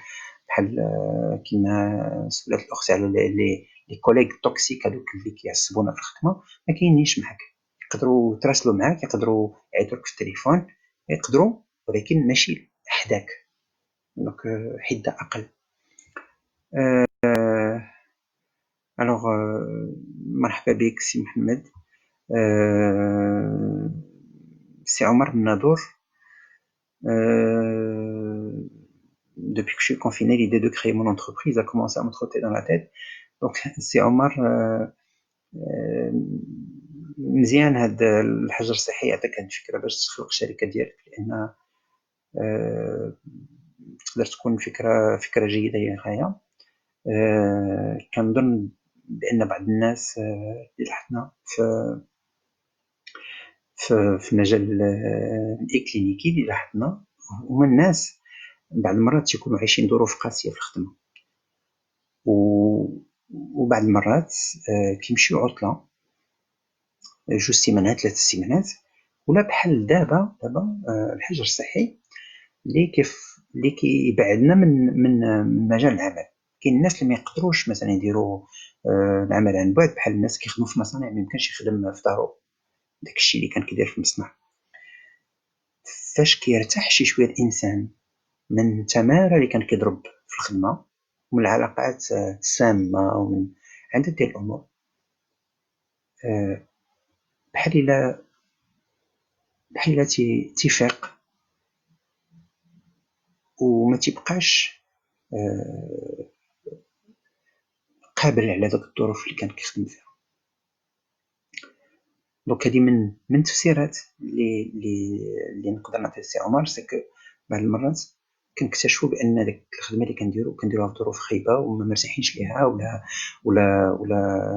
كما سولات الاخت على لي كوليغ توكسيك هذوك اللي كيعصبونا في الخدمه. ما كاينينش معاك، يقدروا يتراسلوا معاك، يقدروا يعيطوا لك في التليفون، يقدروا، ولكن ماشي حداك. دونك حده اقل. الوغ مرحبا بك سي محمد. سي عمر من نادور. Depuis que je suis confiné, l'idée de créer mon entreprise a commencé à me trotter dans la tête. Donc سي عمر مزيان هاد الحجر الصحي يعطيك هاد الفكره باش تخلق الشركه ديالك، لان تقدر تكون فكره جيده يا غايه. كنظن بان بعض الناس اللي لاحظنا في المجال الاكلينيكي اللي لاحظنا هما الناس بعض المرات تيكونوا عايشين ظروف قاسيه في الخدمه، وبعض المرات كيمشيو عطله 2 سيمانات 3 سيمانات، ولا بحال دابا الحجر الصحي اللي كيبعدنا من مجال العمل. كاين الناس اللي ما يقدروش مثلا يديروا العمل عن بعد، بحال الناس كيخدموا في مصانع ما يمكنش يخدم في دارو داكشي اللي كان كيدير في المصنع. فاش كيرتاح شي شويه الانسان من التماره اللي كان كيضرب في الخدمه ومن العلاقات السامه ومن عدة ديال الامور، بحال الا تيفيق وما تيبقاش قابل على داك الظروف اللي كان كيخدم فيها. دونك هذه من تفسيرات اللي نقدر نعطي لسي عمر، سي كو بعض المرات كنكتشفوا بان داك الخدمه اللي كنديروها في ظروف خايبه وما مرتاحينش ليها، ولا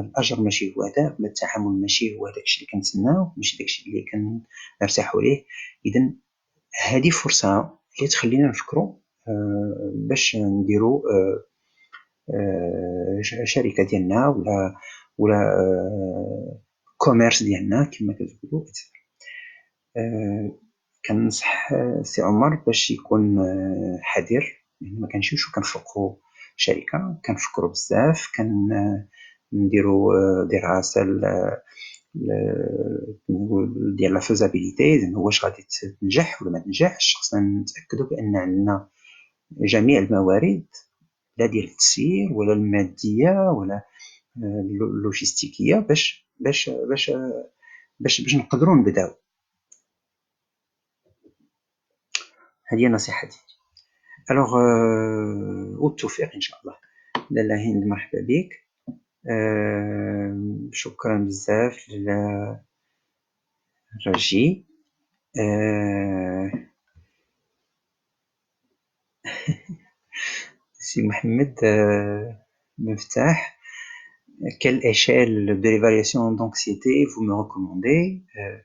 الاجر ماشي هو هذاك، ولا التعامل ماشي هو داكشي اللي كنتسناو، ماشي داكشي اللي كنرتاحوا ليه. اذا هذه فرصه اللي تخلينا نفكروا باش نديروا شركة ديالنا ولا كوميرس ديالنا كما كتقولوا. كنصح سي عمر باش يكون حذر، يعني ما كنمشيوش وكنخلقوا شركة كنفكروا بزاف، كنديروا دراسة ديال لا فيزابيليتي، زعما واش غادي تنجح ولا ما تنجحش. خصنا نتأكدوا بأن عندنا جميع الموارد، لا ديال التسيير ولا المادية ولا اللوجستيكية، باش نقدروا نبداو. هذه النصيحة ديالي. الوغ والتوفيق ان شاء الله. لاله هند مرحبا بك. شكرا بزاف للرجي. سي محمد مفتاح، quelle échelle de l'évaluation d'anxiété vous me recommandez؟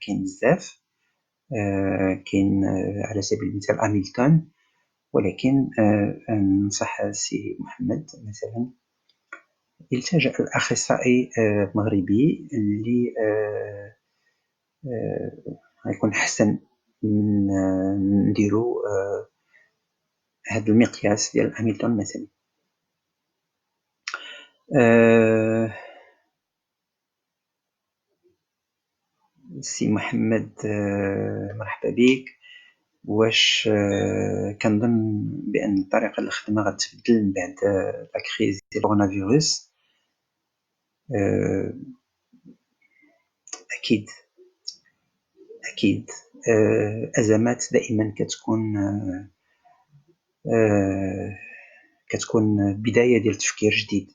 كاين بزاف. كاين على سبيل المثال هاميلتون، ولكن ننصح سي محمد مثلا يلتجأ لأخصائي مغربي اللي غيكون أحسن من نديرو هاد المقياس ديال هاميلتون مثلا. سي محمد مرحبا بك. واش كنظن بأن الطريقة الخدمة غتبدل من بعد لا كريز ديال كورونا فيروس؟ أكيد. أزمات دائما كتكون بداية ديال تفكير جديد،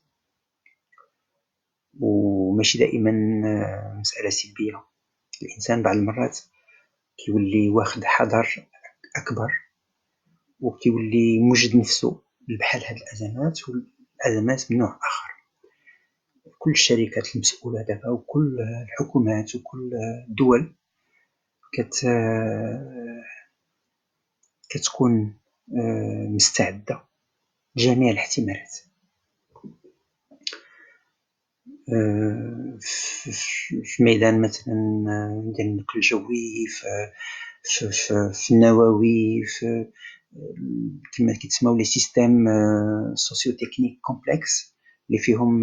وماشي دائما مسألة سلبية. الإنسان بعض المرات كيولي واخد حذر أكبر، وكيولي موجد نفسه بحال هاد الأزمات، والأزمات من نوع آخر. كل الشركات المسؤولة دابا وكل الحكومات وكل الدول كتكون مستعدة لجميع الاحتمالات. في ميدان مثلا ديال النقل الجوي، في النووي، في كما كيتسموا لي سيستيم سوسيو تكنيك كومبلكس اللي فيهم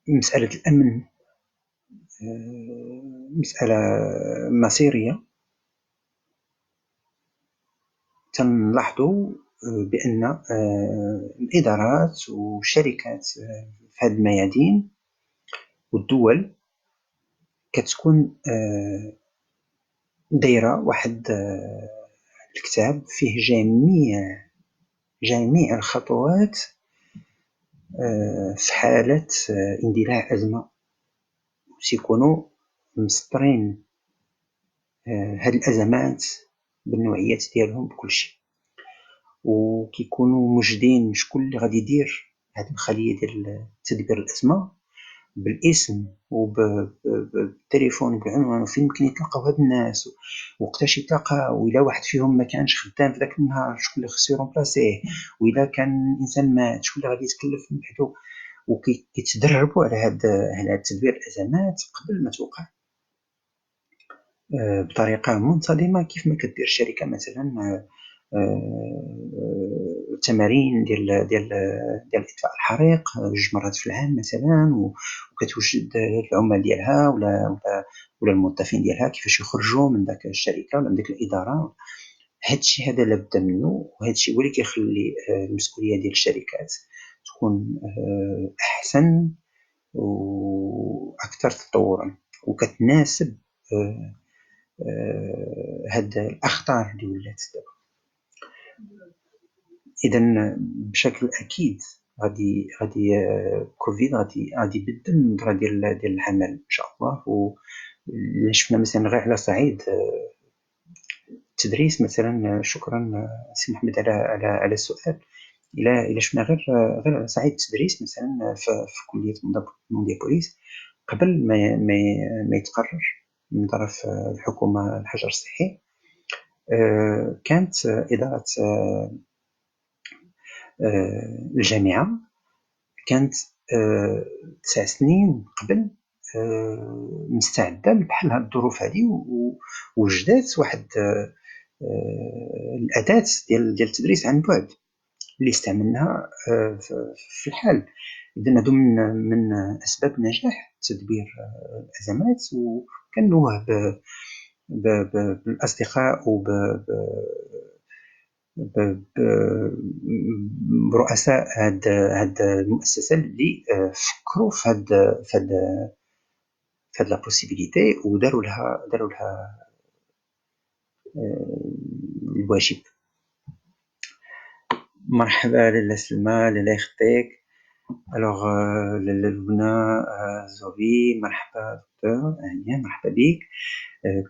مسألة الأمن مسألة مصيرية. تنلاحظوا بأن الإدارات والشركات في هذه الميادين والدول كتكون دايرة واحد الكتاب فيه جميع الخطوات في حالة اندلاع أزمة، سيكونوا مسطرين هاد الأزمات بالنوعيات ديالهم بكل شيء، وكيكونوا موجدين شكون اللي غادي يدير هاد الخلية ديال تدبير الأزمة بالاسم وبالتليفون وبالعنوان، وفين يمكن يتلقاو هاد الناس وقتاش يتلاقاو، وإلا واحد فيهم ما كانش خدام في داك النهار شكون اللي خصو يرومبلاسيه، وإلا كان إنسان مات شكون اللي غادي يتكلف من بعدو. وكيتدربوا على هاد تدبير الأزمات قبل ما توقع بطريقة منتظمة، كيف ما كدير الشركة مثلا تمارين ديال اطفاء الحريق 2 مرات في العام مثلا، وكتوجد العمال ديالها ولا الموظفين ديالها كيفاش يخرجوا من داك الشركه ولا من ديك الاداره. هادشي هذا لابد منه، وهادشي هو اللي كيخلي المسؤوليه ديال الشركات تكون احسن واكثر تطورا، وكتناسب هاد الاخطار اللي ولات دابا. اذا بشكل اكيد غادي كوفيد غادي يبدل النظره ديال العمل ان شاء الله. واللي شفنا مثلا غير على صعيد التدريس مثلا، شكرا سي محمد على السؤال. الا شفنا غير على صعيد التدريس مثلا في كليه مونديابوليس، قبل ما يتقرر من طرف الحكومه الحجر الصحي، كانت اداره الجامعة كانت 9 سنين قبل مستعدة بحال هاد الظروف هادي، ووجدات واحد الأداة ديال التدريس عن بعد اللي استعملناها في الحال. إذن هادو من أسباب نجاح تدبير الأزمات، وكنوه بالأصدقاء برؤساء هاد المؤسسة اللي فكروا في هاد لا بوسيبيليتي وداروا لها الواجب. مرحبا لاله سلمى، لاله يخطيك. الوغ لاله لبنى زوبي، مرحبا دكتور هانية، مرحبا بك.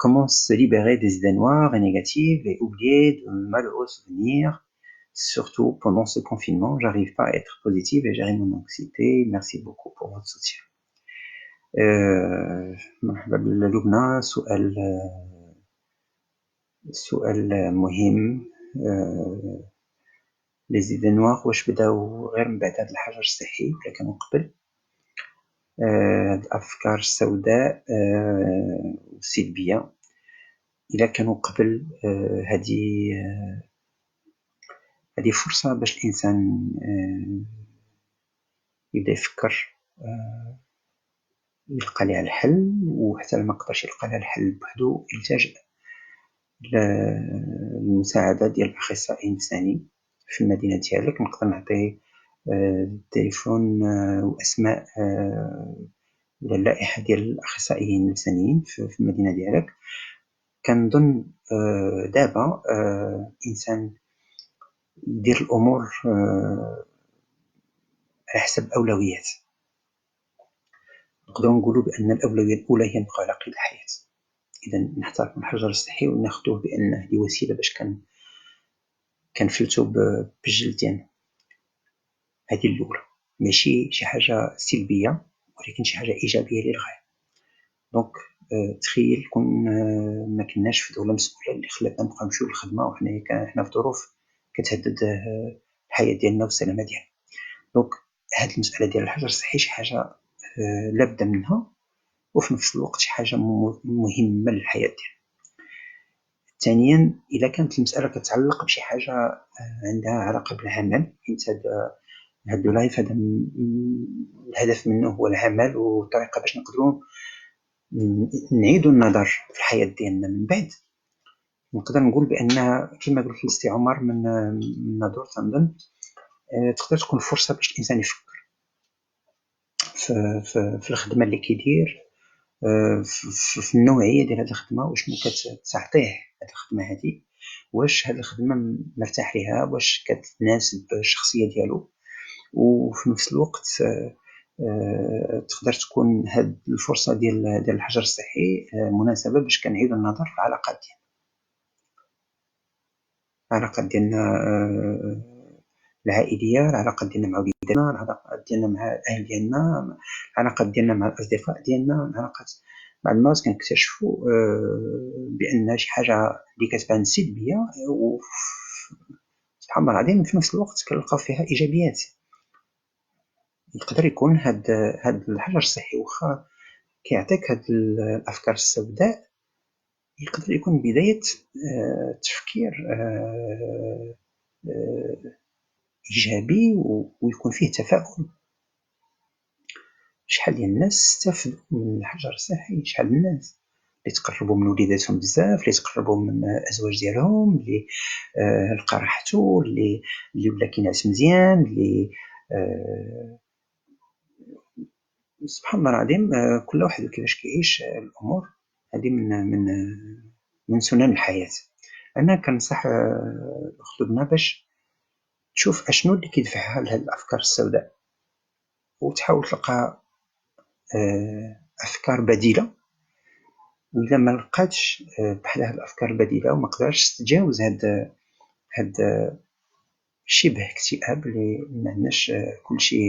Comment se libérer des idées noires et négatives et oublier de malheureux souvenirs, surtout pendant ce confinement. J'arrive pas à être positive et gérer mon anxiété. Merci beaucoup pour votre soutien. مرحبا لبنى. سؤال مهم. لي زيدي نوار واش بداو غير من بعد هاد الحجر الصحي ولا كانوا قبل؟ هاد الافكار السوداء والسلبيه الا كانوا قبل، هذه فرصه باش الانسان يبدا يفكر، يلقى لها الحل، وحتى ما قدرش يلقى لها الحل بوحدو يلتجئ للمساعده ديال الاخصائي النفساني في المدينه ديالك. نقدر نعطي التليفون واسماء ولا اللائحه ديال الاخصائيين النفسانيين في المدينه ديالك. كنظن دابا الانسان يدير الامور على حسب اولويات. نقدروا نقولوا بان الاولويه الاولى هي نبقاو على قيد الحياه. اذا نحترم الحجر الصحي وناخذوه بانه هذه وسيله باش كنفلتوا بالجلد ديالنا. هذه الاولى، ماشي شي حاجه سلبيه ولكن شي حاجه ايجابيه للغايه. دونك تخيل كون ما كناش في دوله مسؤوله اللي خلاتنا نبقاو نمشيو للخدمه وحنا في ظروف كتهدد الحياه ديالنا والسلامه ديالنا. دونك هاد المساله ديال الحجر الصحي شي حاجه لابد منها، وفي نفس الوقت شي حاجه مهمه للحياه ديالنا. ثانيا، اذا كانت المساله كتعلق بشي حاجه عندها علاقه بالعمل، حيت هاد اللايف هذا الهدف منه هو العمل والطريقه باش نقدروا نعيدوا النظر في الحياه ديالنا من بعد. نقدر نقول بان كما قلت لستي عمر من نادور، تنظن تقدر تكون فرصه باش الانسان يفكر في الخدمه اللي كيدير، في النوعيه ديال هذه الخدمه، واش كتعطيه هذه الخدمه هذه، واش هذه الخدمه مرتاح ليها، واش كتناسب الشخصيه ديالو. وفي نفس الوقت تقدر تكون هذه الفرصه ديال الحجر الصحي مناسبه باش كنعيدوا النظر في العلاقات ديالنا العائليه، العلاقات ديالنا مع وليداتنا، العلاقات ديالنا مع الاهل ديالنا، العلاقات ديالنا مع الاصدقاء ديالنا، العلاقات مع الناس. كنكتشفوا بان شي حاجه اللي كتبان سلبيه سبحان الله العظيم في نفس الوقت كنلقاو فيها ايجابيات. يقدر يكون هاد الحجر الصحي واخا كيعطيك هاد الافكار السوداء، يقدر يكون بدايه تفكير ايجابي ويكون فيه تفاؤل. شحال ديال الناس استفدوا من الحجر الصحي، شحال من الناس اللي تقربوا من وليداتهم بزاف، اللي تقربوا من الازواج ديالهم، اللي لقى راحته، اللي ولا كينعس مزيان، اللي سبحان الله العظيم. كل واحد كيفاش كيعيش الامور هذه من سنن الحياه. انا كنصح اختنا باش تشوف اشنو اللي كيدفعها لهاد الافكار السوداء، وتحاول تلقى افكار بديله. واذا ما لقاتش بحال هاد الافكار البديله وما قدرش تتجاوز هاد شبه اكتئاب اللي ما عندناش كلشي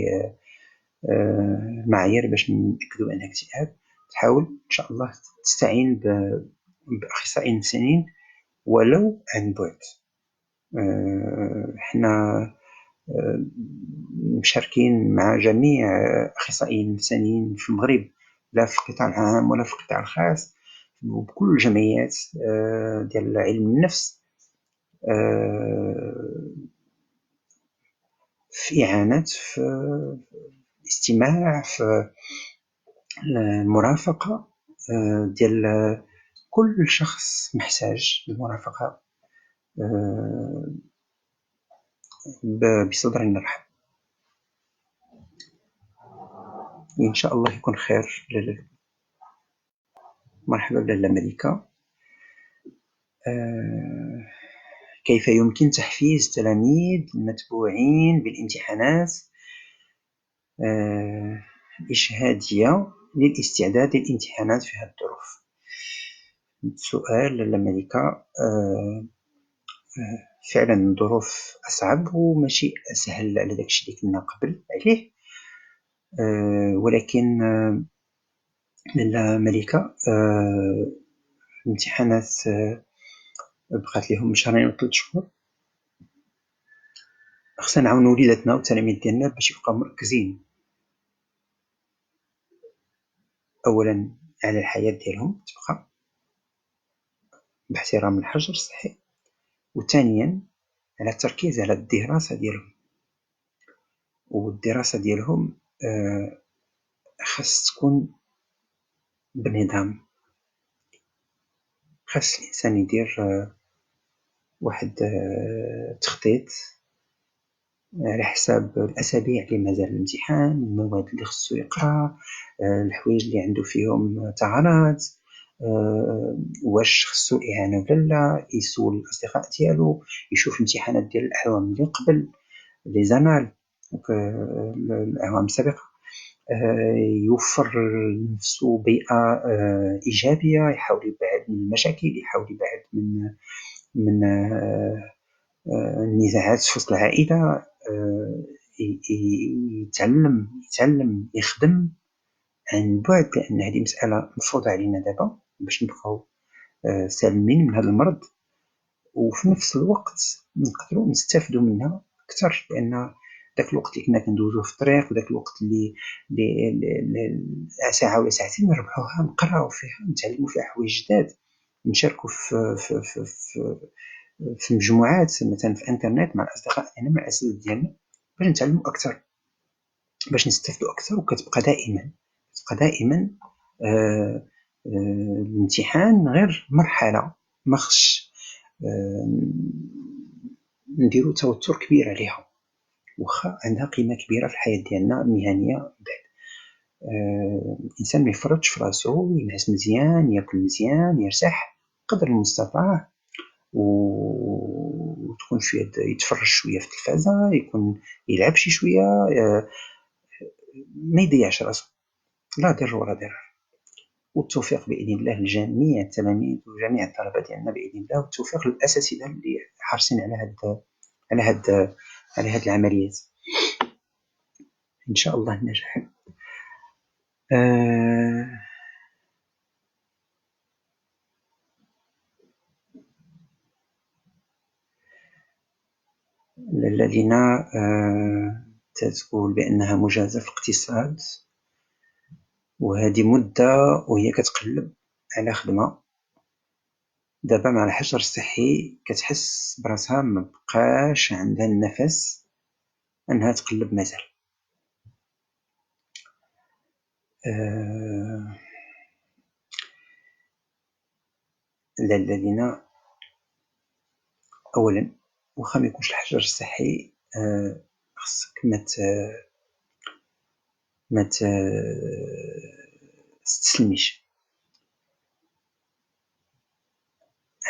معايير باش ناكدوا انها اكتئاب، تحاول ان شاء الله تستعين باخصائيين نفسانيين ولو عن بعد. حنا مشاركين مع جميع أخصائيين النفسانيين في المغرب، لا في القطاع العام ولا في القطاع الخاص، وبكل الجمعيات ديال علم النفس في إعانة، في الاستماع، في المرافقة ديال كل شخص محتاج للمرافقة بصدر مرحب. إن شاء الله يكون خير. مرحبا لاله ملكة. كيف يمكن تحفيز التلاميذ المتبوعين بالامتحانات الإشهادية للاستعداد للامتحانات في هذه الظروف؟ سؤال لاله ملكة. فعلا الظروف أصعب وماشي أسهل على داكشي اللي كنا قبل عليه، ولكن لاله ملكة الامتحانات بقات لهم شهرين و 3 شهور. خصنا نعاونو وليداتنا والتلاميذ ديالنا باش يبقاو مركزين اولا على الحياة ديالهم تبقى باحترام الحجر الصحي، وثانيا على التركيز على الدراسة ديالهم. والدراسة ديالهم خاص تكون بنظام، خاص الإنسان يدير واحد تخطيط على حساب الأسابيع اللي مازال الامتحان، المواد اللي خصو يقرا، الحوايج اللي عنده فيهم ثغرات، واش خصو إعانة ولا لا، يسول الأصدقاء ديالو، يشوف الامتحانات ديال الأعوام اللي قبل، لي زانال الأعوام السابقة، يوفر لنفسو بيئة إيجابية، يحاول يبعد من المشاكل، يحاول يبعد من النزاعات في وسط العائلة، يتعلم يخدم عن بعد، لأن هذه مسألة مفروضة علينا دابا باش نبقاو سالمين من هذا المرض، وفي نفس الوقت نقدروا نستافدوا منها أكثر، لأن داك الوقت اللي كنا كندوزوه في الطريق وداك الوقت اللي ساعة ولا ساعتين نربحوها نقراو فيها، نتعلموا فيها حوايج جداد، نشاركوا في مجموعات مثلا في الانترنت مع الاصدقاء ديالنا مع الاساتذه ديالنا باش نتعلموا اكثر، باش نستافدوا اكثر. وكتبقى دائما الامتحان غير مرحله، ما خصش نديروا توتر كبير عليها، واخا عندها قيمه كبيره في الحياه ديالنا المهنيه. بعد الانسان ما يفرطش في راسو، ينعس مزيان، ياكل مزيان، يرتاح قدر المستطاع، وتكون شويه يتفرج شويه في التلفازه، يكون يلعب شي شويه، ما يضيعش راسو، لا ضر ولا ضرر. والتوفيق باذن الله لجميع التلاميذ وجميع الطلبه ديالنا باذن الله، والتوفيق للاساتذه اللي حريصين على هاد العمليات. ان شاء الله النجاح. الذين تقول بأنها مجازة في الاقتصاد، وهذه مدة وهي كتقلب على خدمة. دابا مع الحجر الصحي كتحس براسها مبقاش عندها النفس أنها تقلب مازال. الذين أولا واخا ميكونش الحجر الصحي خصك ما تستسلميش.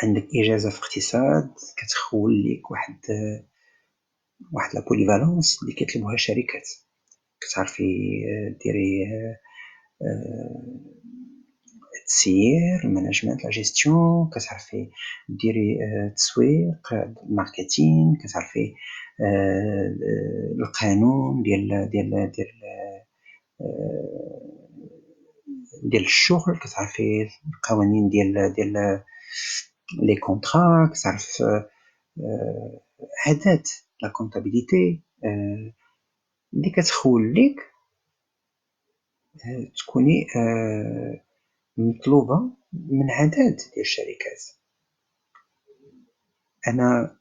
عندك إجازة في اقتصاد كتخول ليك واحد لا بوليفالونس اللي كيطلبوها الشركات، كتعرفي ديري التسيير، الماناجمنت، لا جيستيون، كتعرفي ديري التسويق، الماركتين، كتعرفي القانون ديال الشغل، كتعرفي القوانين ديال لي كونطرا، كتعرف عادات لا كونطابيليتي، اللي كتخول ليك تكوني مطلوبة من عدد ديال الشركات. أنا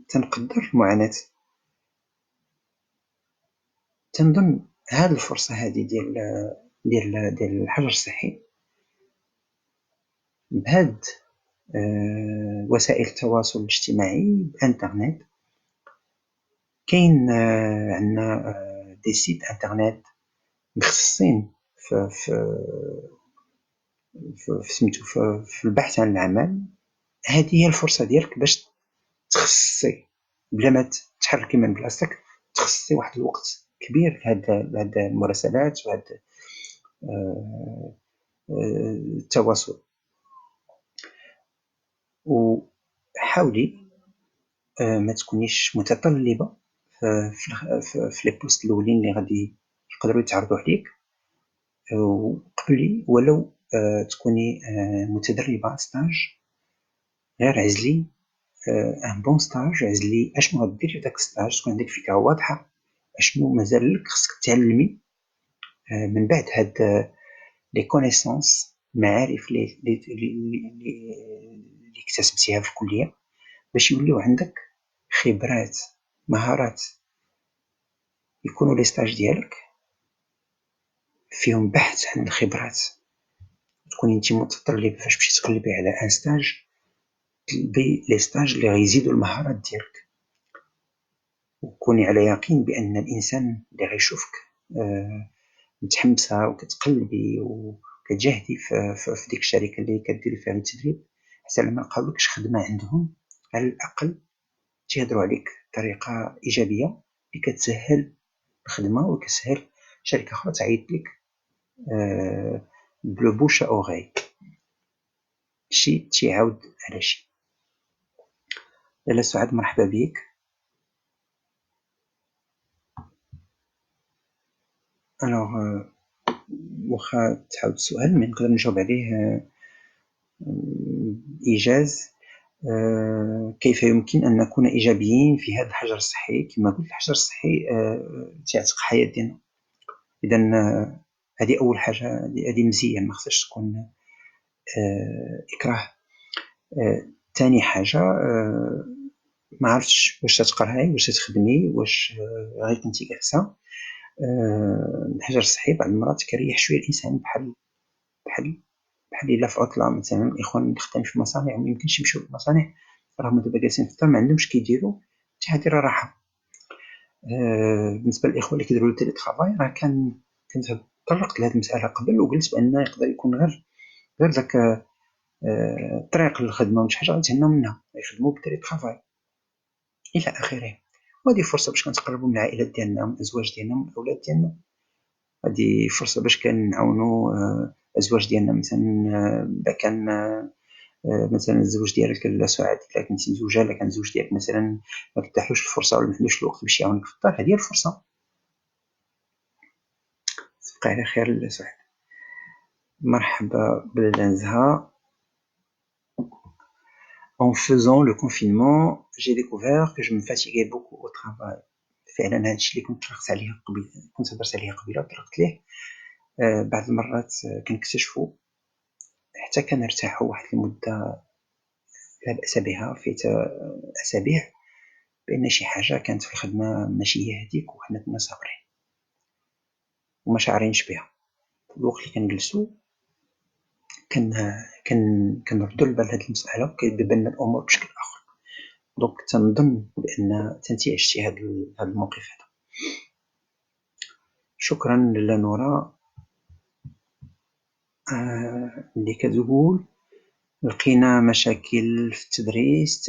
تنقدر المعاناة، تنظن هاد الفرصة هادي ديال الحجر الصحي بهاد وسائل التواصل الاجتماعي بانترنت. كاين عندنا دي سيت انترنت مخصصين في البحث عن العمل. هذه هي الفرصة ديالك باش تخصصي بلا ما تحركي من بلاصتك، تخصصي واحد الوقت كبير لهاد المراسلات وهاد التواصل. وحاولي ما تكونيش متطلبة في لي بوست الاولين اللي غادي يقدروا يتعرضوا عليك، وقبلي ولو تكوني متدربة ستاج، غير عزلي ان بون ستاج، عزلي اشنو غديري في داك ستاج، تكون عندك فكرة واضحة اشنو مازال لك خصك تعلمي من بعد هاد لي كونيسونس، المعارف اللي اكتسبتيها في الكلية، باش يوليو عندك خبرات، مهارات، يكونوا لي ستاج ديالك فيهم بحث عن الخبرات. تكوني انت متطلبة فاش تمشي تقلبي على ان ستاج تلبي لي ستاج اللي غيزيدوا المهارات ديالك، وكوني على يقين بان الانسان اللي غيشوفك متحمسة وكتقلبي وكتجاهدي في ديك الشركة اللي كديري فيها التدريب، حتى لما لقاولكش خدمة عندهم على الأقل تيهضروا عليك بطريقة إيجابية اللي كتسهل الخدمة وكتسهل شركة أخرى تعيط لك بلو بوش أوغي، شي تيعاود على شي. لاله سعاد مرحبا بيك. الوغ واخا تعاود السؤال مي نقدر نجاوب عليه بإيجاز. كيف يمكن أن نكون إيجابيين في هذا الحجر الصحي؟ كما قلت الحجر الصحي تيعتق حياة ديالنا، إذا هذه أول حاجة، هذه مزية ما خصهاش تكون إكراه. ثاني حاجة ما عرفتش واش تقراي واش تخدمي واش غير كنتي جالسة. الحجر الصحي بعض المرات كيريح شوية الإنسان، بحال إلا في عطلة مثلا الإخوان اللي خدامين في المصانع ميمكنش يمشيو للمصانع، راهم دابا جالسين في الدار معندهمش كيديروا، حتى هادي راه راحة. بالنسبة للإخوان اللي كيديروا التيلي ترافاي راه كنت طرقت لهاد المسألة قبل وقلت بأن يقدر يكون غير داك الطريق للخدمة وشي حاجة غيتهناو منها، يخدموا بالتيلي ترافاي إلى آخره. وهادي فرصة باش كنتقربوا من العائلات ديالنا، من الأزواج ديالنا، من الأولاد ديالنا. هادي فرصة باش كنعاونوا الأزواج ديالنا، مثلا إذا كان مثلا الزوج ديالك لا سعاد الا كنتي مزوجه، الا كان الزوج ديالك مثلا ما كتاحلوش الفرصه ولا ما عندوش الوقت باش يعاونك في الدار، هذه هي الفرصه. تبقى على خير لا سعاد. مرحبا بالنزهه. En faisant le confinement, j'ai découvert que je me fatiguais beaucoup au travail. فعلا هادشي اللي كنت طرقت عليه قبيله، كنت هضرت عليه قبيله وطرقت ليه. بعض المرات كنكتشفوا حتى كنرتاحوا واحد المده لا بأس بها، في أسابيع، بأن شي حاجة كانت في الخدمة ماشي هي هاديك وحنا كنا صابرين وما شاعرينش بها. الوقت اللي كنجلسو كنردو البال لهاد المسألة وكيبان لنا الأمور بشكل آخر. دونك تنظن بأن تنتي عشتي هاد الموقف هذا. شكرا لاله نورا اللي كتقول لقينا مشاكل في التدريس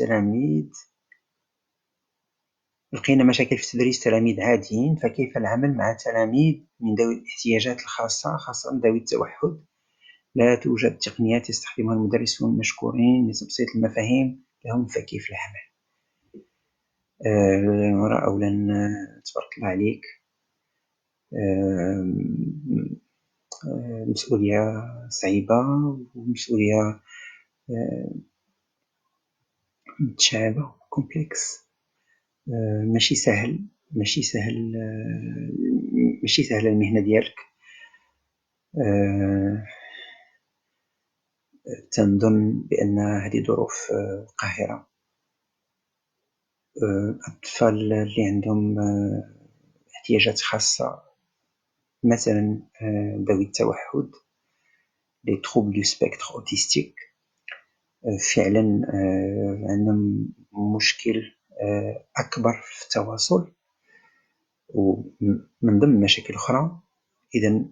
تلاميذ عاديين، فكيف العمل مع تلاميذ من ذوي الاحتياجات الخاصة، خاصة ذوي التوحد؟ لا توجد تقنيات يستخدمها المدرسون مشكورين لتبسيط المفاهيم لهم، فكيف العمل؟ نورا أولا تبارك الله عليك، مسؤولية صعيبة ومسؤولية متشعبة كومبلكس. ماشي سهل، ماشي سهل، ماشي سهلة المهنة ديالك. تنظن بأن هذه ظروف قاهرة. الأطفال اللي عندهم احتياجات خاصة، مثلا ذوي التوحد، les troubles du spectre autistique، فعلا عندهم مشكل أكبر في التواصل ومن ضمن مشاكل أخرى. إذا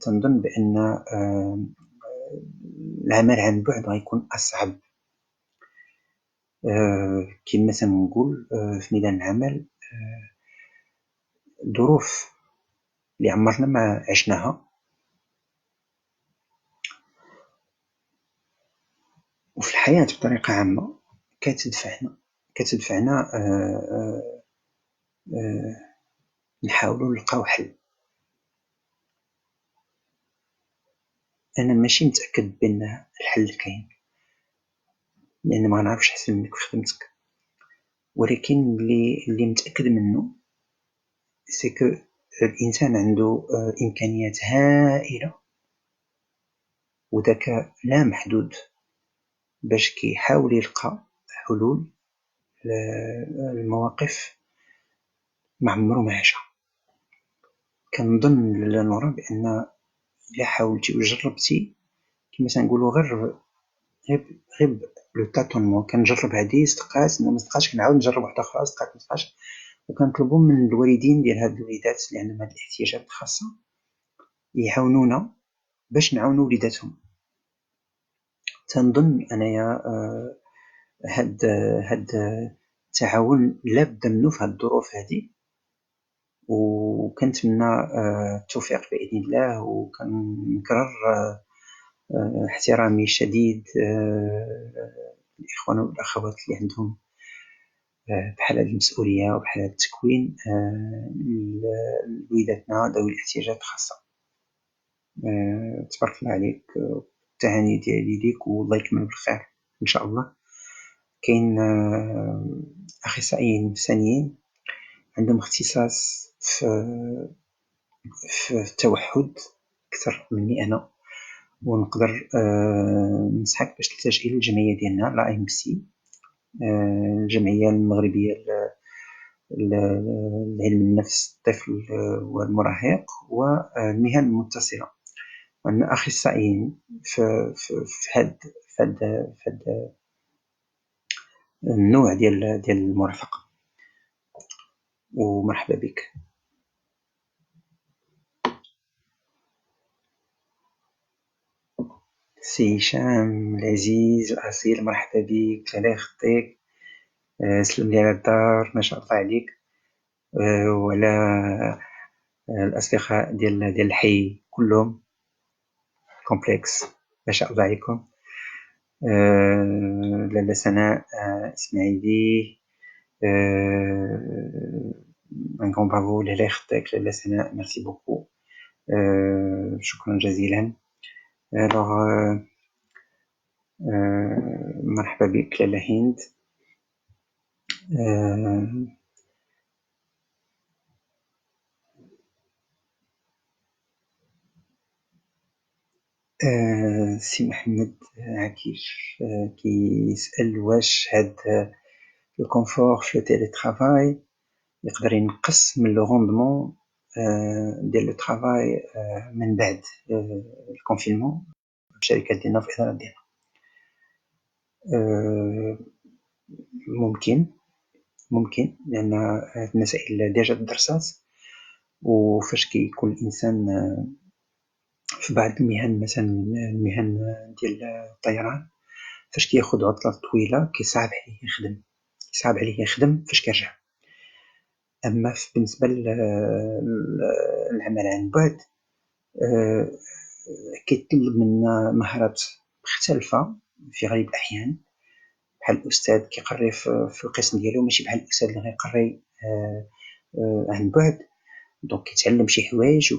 تنظن بأن العمل عن بعد غيكون أصعب. كما تنقول في ميدان العمل، ظروف اللي عمرنا ما عشناها، وفي الحياة بطريقة عامة كتدفعنا نحاولوا نلقاو حل. أنا ماشي متأكد بأن الحل كاين، لأن ما نعرفش أحسن منك في خدمتك، ولكن اللي متأكد منه سي كو الإنسان عنده إمكانيات هائلة وذكاء لا محدود باش كيحاول يلقى حلول للمواقف ما عمرو ما عاشها. كنظن لا نرى بأن إلا حاولتي وجربتي، كما تنقولوا، غير لو تاتونمون، كنجرب هادي صدقات، ما صدقاتش كنعاود نجرب واحدة أخرى، صدقات ما صدقاتش. وكنطلبوا من الوالدين ديال هاد الوليدات اللي عندهم هاد الاحتياجات الخاصة يعاونونا باش نعاونوا وليداتهم. تنظن أنايا هاد التعاون لابد منه في هاد الظروف هادي، وكنتمنى التوفيق بإذن الله. وكنكرر احترامي الشديد الإخوان والأخوات اللي عندهم بحال هاد المسؤولية وبحال هاد التكوين لوليداتنا ذوي الاحتياجات الخاصة. تبارك الله عليك، التهاني ديالي ليك والله يكمل بالخير إن شاء الله. كاين أخصائيين نفسانيين عندهم اختصاص في التوحد أكثر مني أنا، ونقدر ننصحك باش تلتجئ للجمعية ديالنا لا ام سي، الجمعية المغربية لعلم النفس الطفل والمراهق والمهن المتصلة. وعندنا أخصائيين في هاد النوع ديال المرافقة، ومرحبا بك. سي هشام العزيز الأصيل، مرحبا بك، الله يخطيك. سلم لي على الدار، ما شاء الله عليك، وعلى الأصدقاء ديال الحي كلهم، كومبلكس، ما شاء الله عليكم. لاله سناء إسماعيلي، un grand bravo. لاله يخطيك لاله سناء، ميرسي بوكو، شكرا جزيلا. alors مرحبا بك لاله هند. سي محمد عكيش كيسأل واش هاد الكونفور في التيليترافاي يقدر ينقص من لو روندمون ديال لو ترافاي من بعد الكونفينمون في الشركات ديالنا في الإدارات ديالنا. ممكن لأن هاد المسائل ديجا تدرسات، وفاش كيكون الإنسان في بعض المهن، مثلا المهن ديال الطيران، فاش كياخد عطلة طويلة كيصعب عليه يخدم فاش كيرجع. أما بالنسبة للعمل عن بعد، كيتطلب منا مهارات مختلفة في غالب الأحيان. بحال الأستاذ كيقري في القسم ديالو ماشي بحال الأستاذ اللي غيقري عن بعد، دونك كيتعلم شي حوايج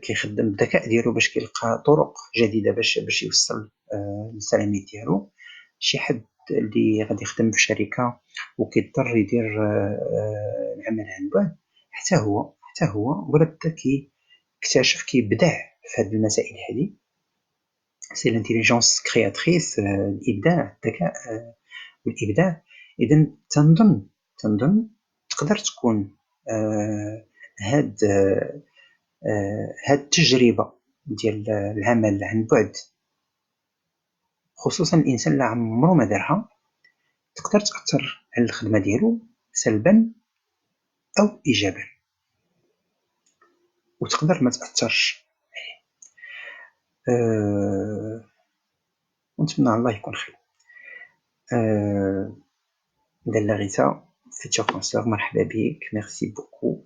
كيخدم بالذكاء ديالو باش كيلقى طرق جديدة باش يوصل للتلاميذ ديالو. شي حد اللي غادي يخدم في شركة وكيضطر يدير العمل عن بعد، حتى هو ولا بدا كيكتشف كيبدع في هاد المسائل هادي. سي لانتيليجونس كرياتريس، الابداع، الذكاء والابداع. اذا تنظن تقدر تكون هاد التجربة ديال العمل عن بعد، خصوصا الانسان اللي عمرو ما دارها، تقدر تاثر على الخدمه ديالو سلبا او ايجابا، وتقدر ما تاثرش. ونتمنى الله يكون خير. لاله غيتا فيتشر كونسور، مرحبا بك، ميرسي بوكو.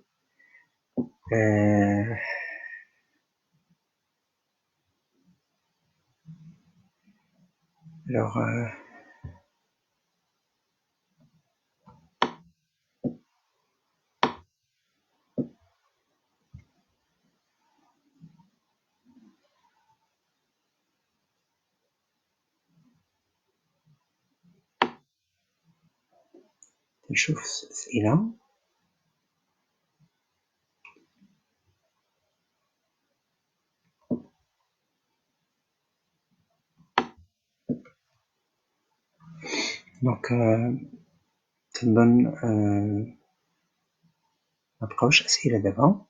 alors نشوف اسئله. دونك تنظن ما بقاوش اسئله دابا.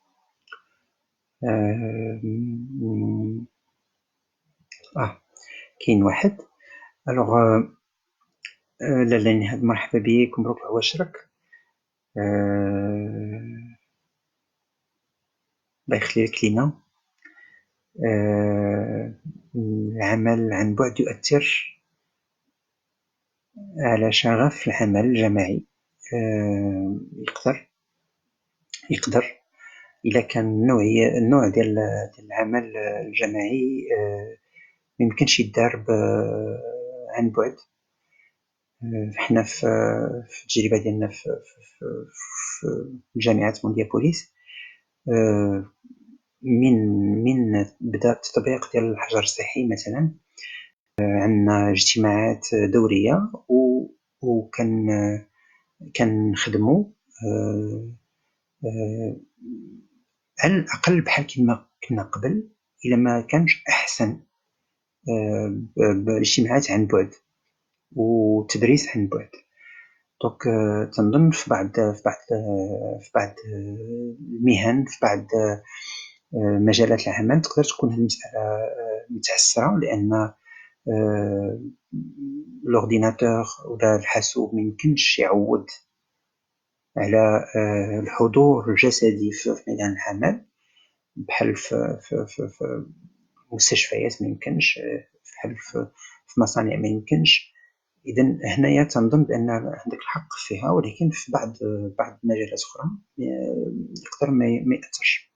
كاين واحد. الوغ لاله نهاد، مرحبا بك، مبروك عواشرك. الله يخلي لك لينا. العمل عن بعد يؤثر على شغف العمل الجماعي. يقدر إلا كان النوع ديال العمل الجماعي ميمكنش يدار عن بعد. حنا في التجربة ديالنا في جامعة مونديابوليس، من بدا التطبيق ديال الحجر الصحي مثلا، عندنا اجتماعات دورية، كنخدموا على الأقل بحال كما كنا قبل، إلا ما كانش أحسن، بالاجتماعات عن بعد والتدريس عن بعد. دونك تنظن في بعض المهن، في بعض مجالات العمل تقدر تكون هذه المسألة متعسرة، لأن الأورديناتور ولا الحاسوب ميمكنش يعوض على الحضور الجسدي في ميدان العمل، بحال في مستشفيات ميمكنش، بحال في مصانع ميمكنش. إذا هنايا تنظن بأن عندك الحق فيها، ولكن في بعض المجالات أخرى يقدر ما يأثرش.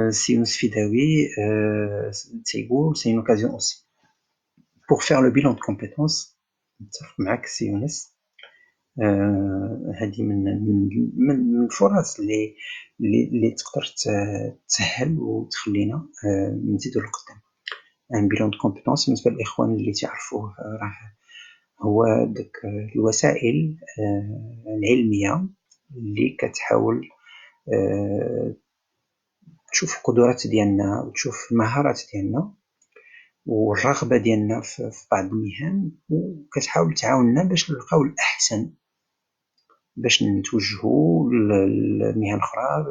سيونس فداوي تيقول c'est une occasion aussi pour faire le bilan de compétences. نتفق معك سيونس. هذه من الفرص اللي تقدر تسهل وتخلينا نزيدو لقدام. ان بيلون دو كومبيتونس بالنسبه للاخوان اللي تعرفوه، راه هو داك الوسائل العلميه اللي كتحاول تشوف القدرات ديالنا وتشوف المهارات ديالنا والرغبه ديالنا في بعض المهن، وكتحاول تعاوننا باش نلقاو الاحسن، باش نتوجهوا لمهن اخرى،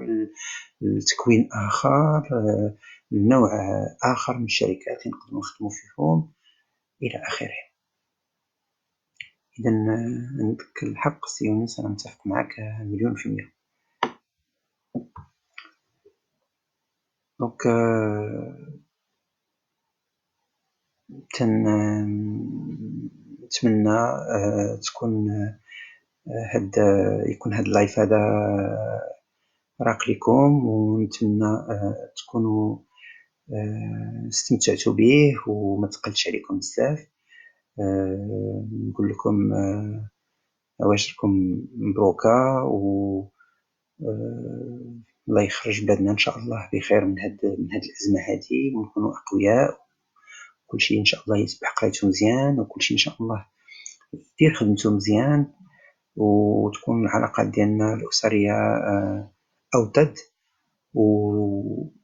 لتكوين اخر، لنوع اخر من الشركات اللي نقدروا نخدموا فيهم الى اخره. اذا عندك الحق سي يونس، انا متفق معك 100%. دونك نتمنى يكون هاد اللايف هذا راق لكم، ونتمنى تكونوا استمتعتوا به وما تقلتش عليكم بزاف. نقول لكم عواشركم مبروكه، و الله يخرج بلادنا ان شاء الله بخير من هاد الازمه هذه، ونكونوا اقوياء كلشي إن شاء الله يصبح قرايتو مزيان، وكلشي إن شاء الله يدير خدمتو مزيان، وتكون العلاقات ديالنا الأسرية أوطد.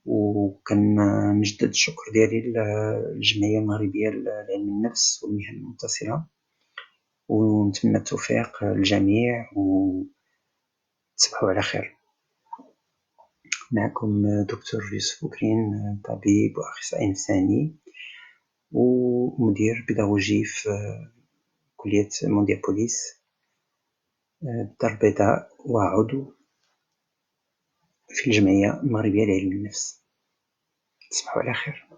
وكنجدد الشكر ديالي للجمعية المغربية لعلم النفس والمهن المتصلة، ونتمنى التوفيق للجميع، وتصبحوا على خير. معكم دكتور يوسف بكرين، طبيب وأخصائي نفساني ومدير بيداغوجي في كلية مونديابوليس الدار البيضاء، وعضو في الجمعية المغربية لعلم النفس. تصبحوا على خير.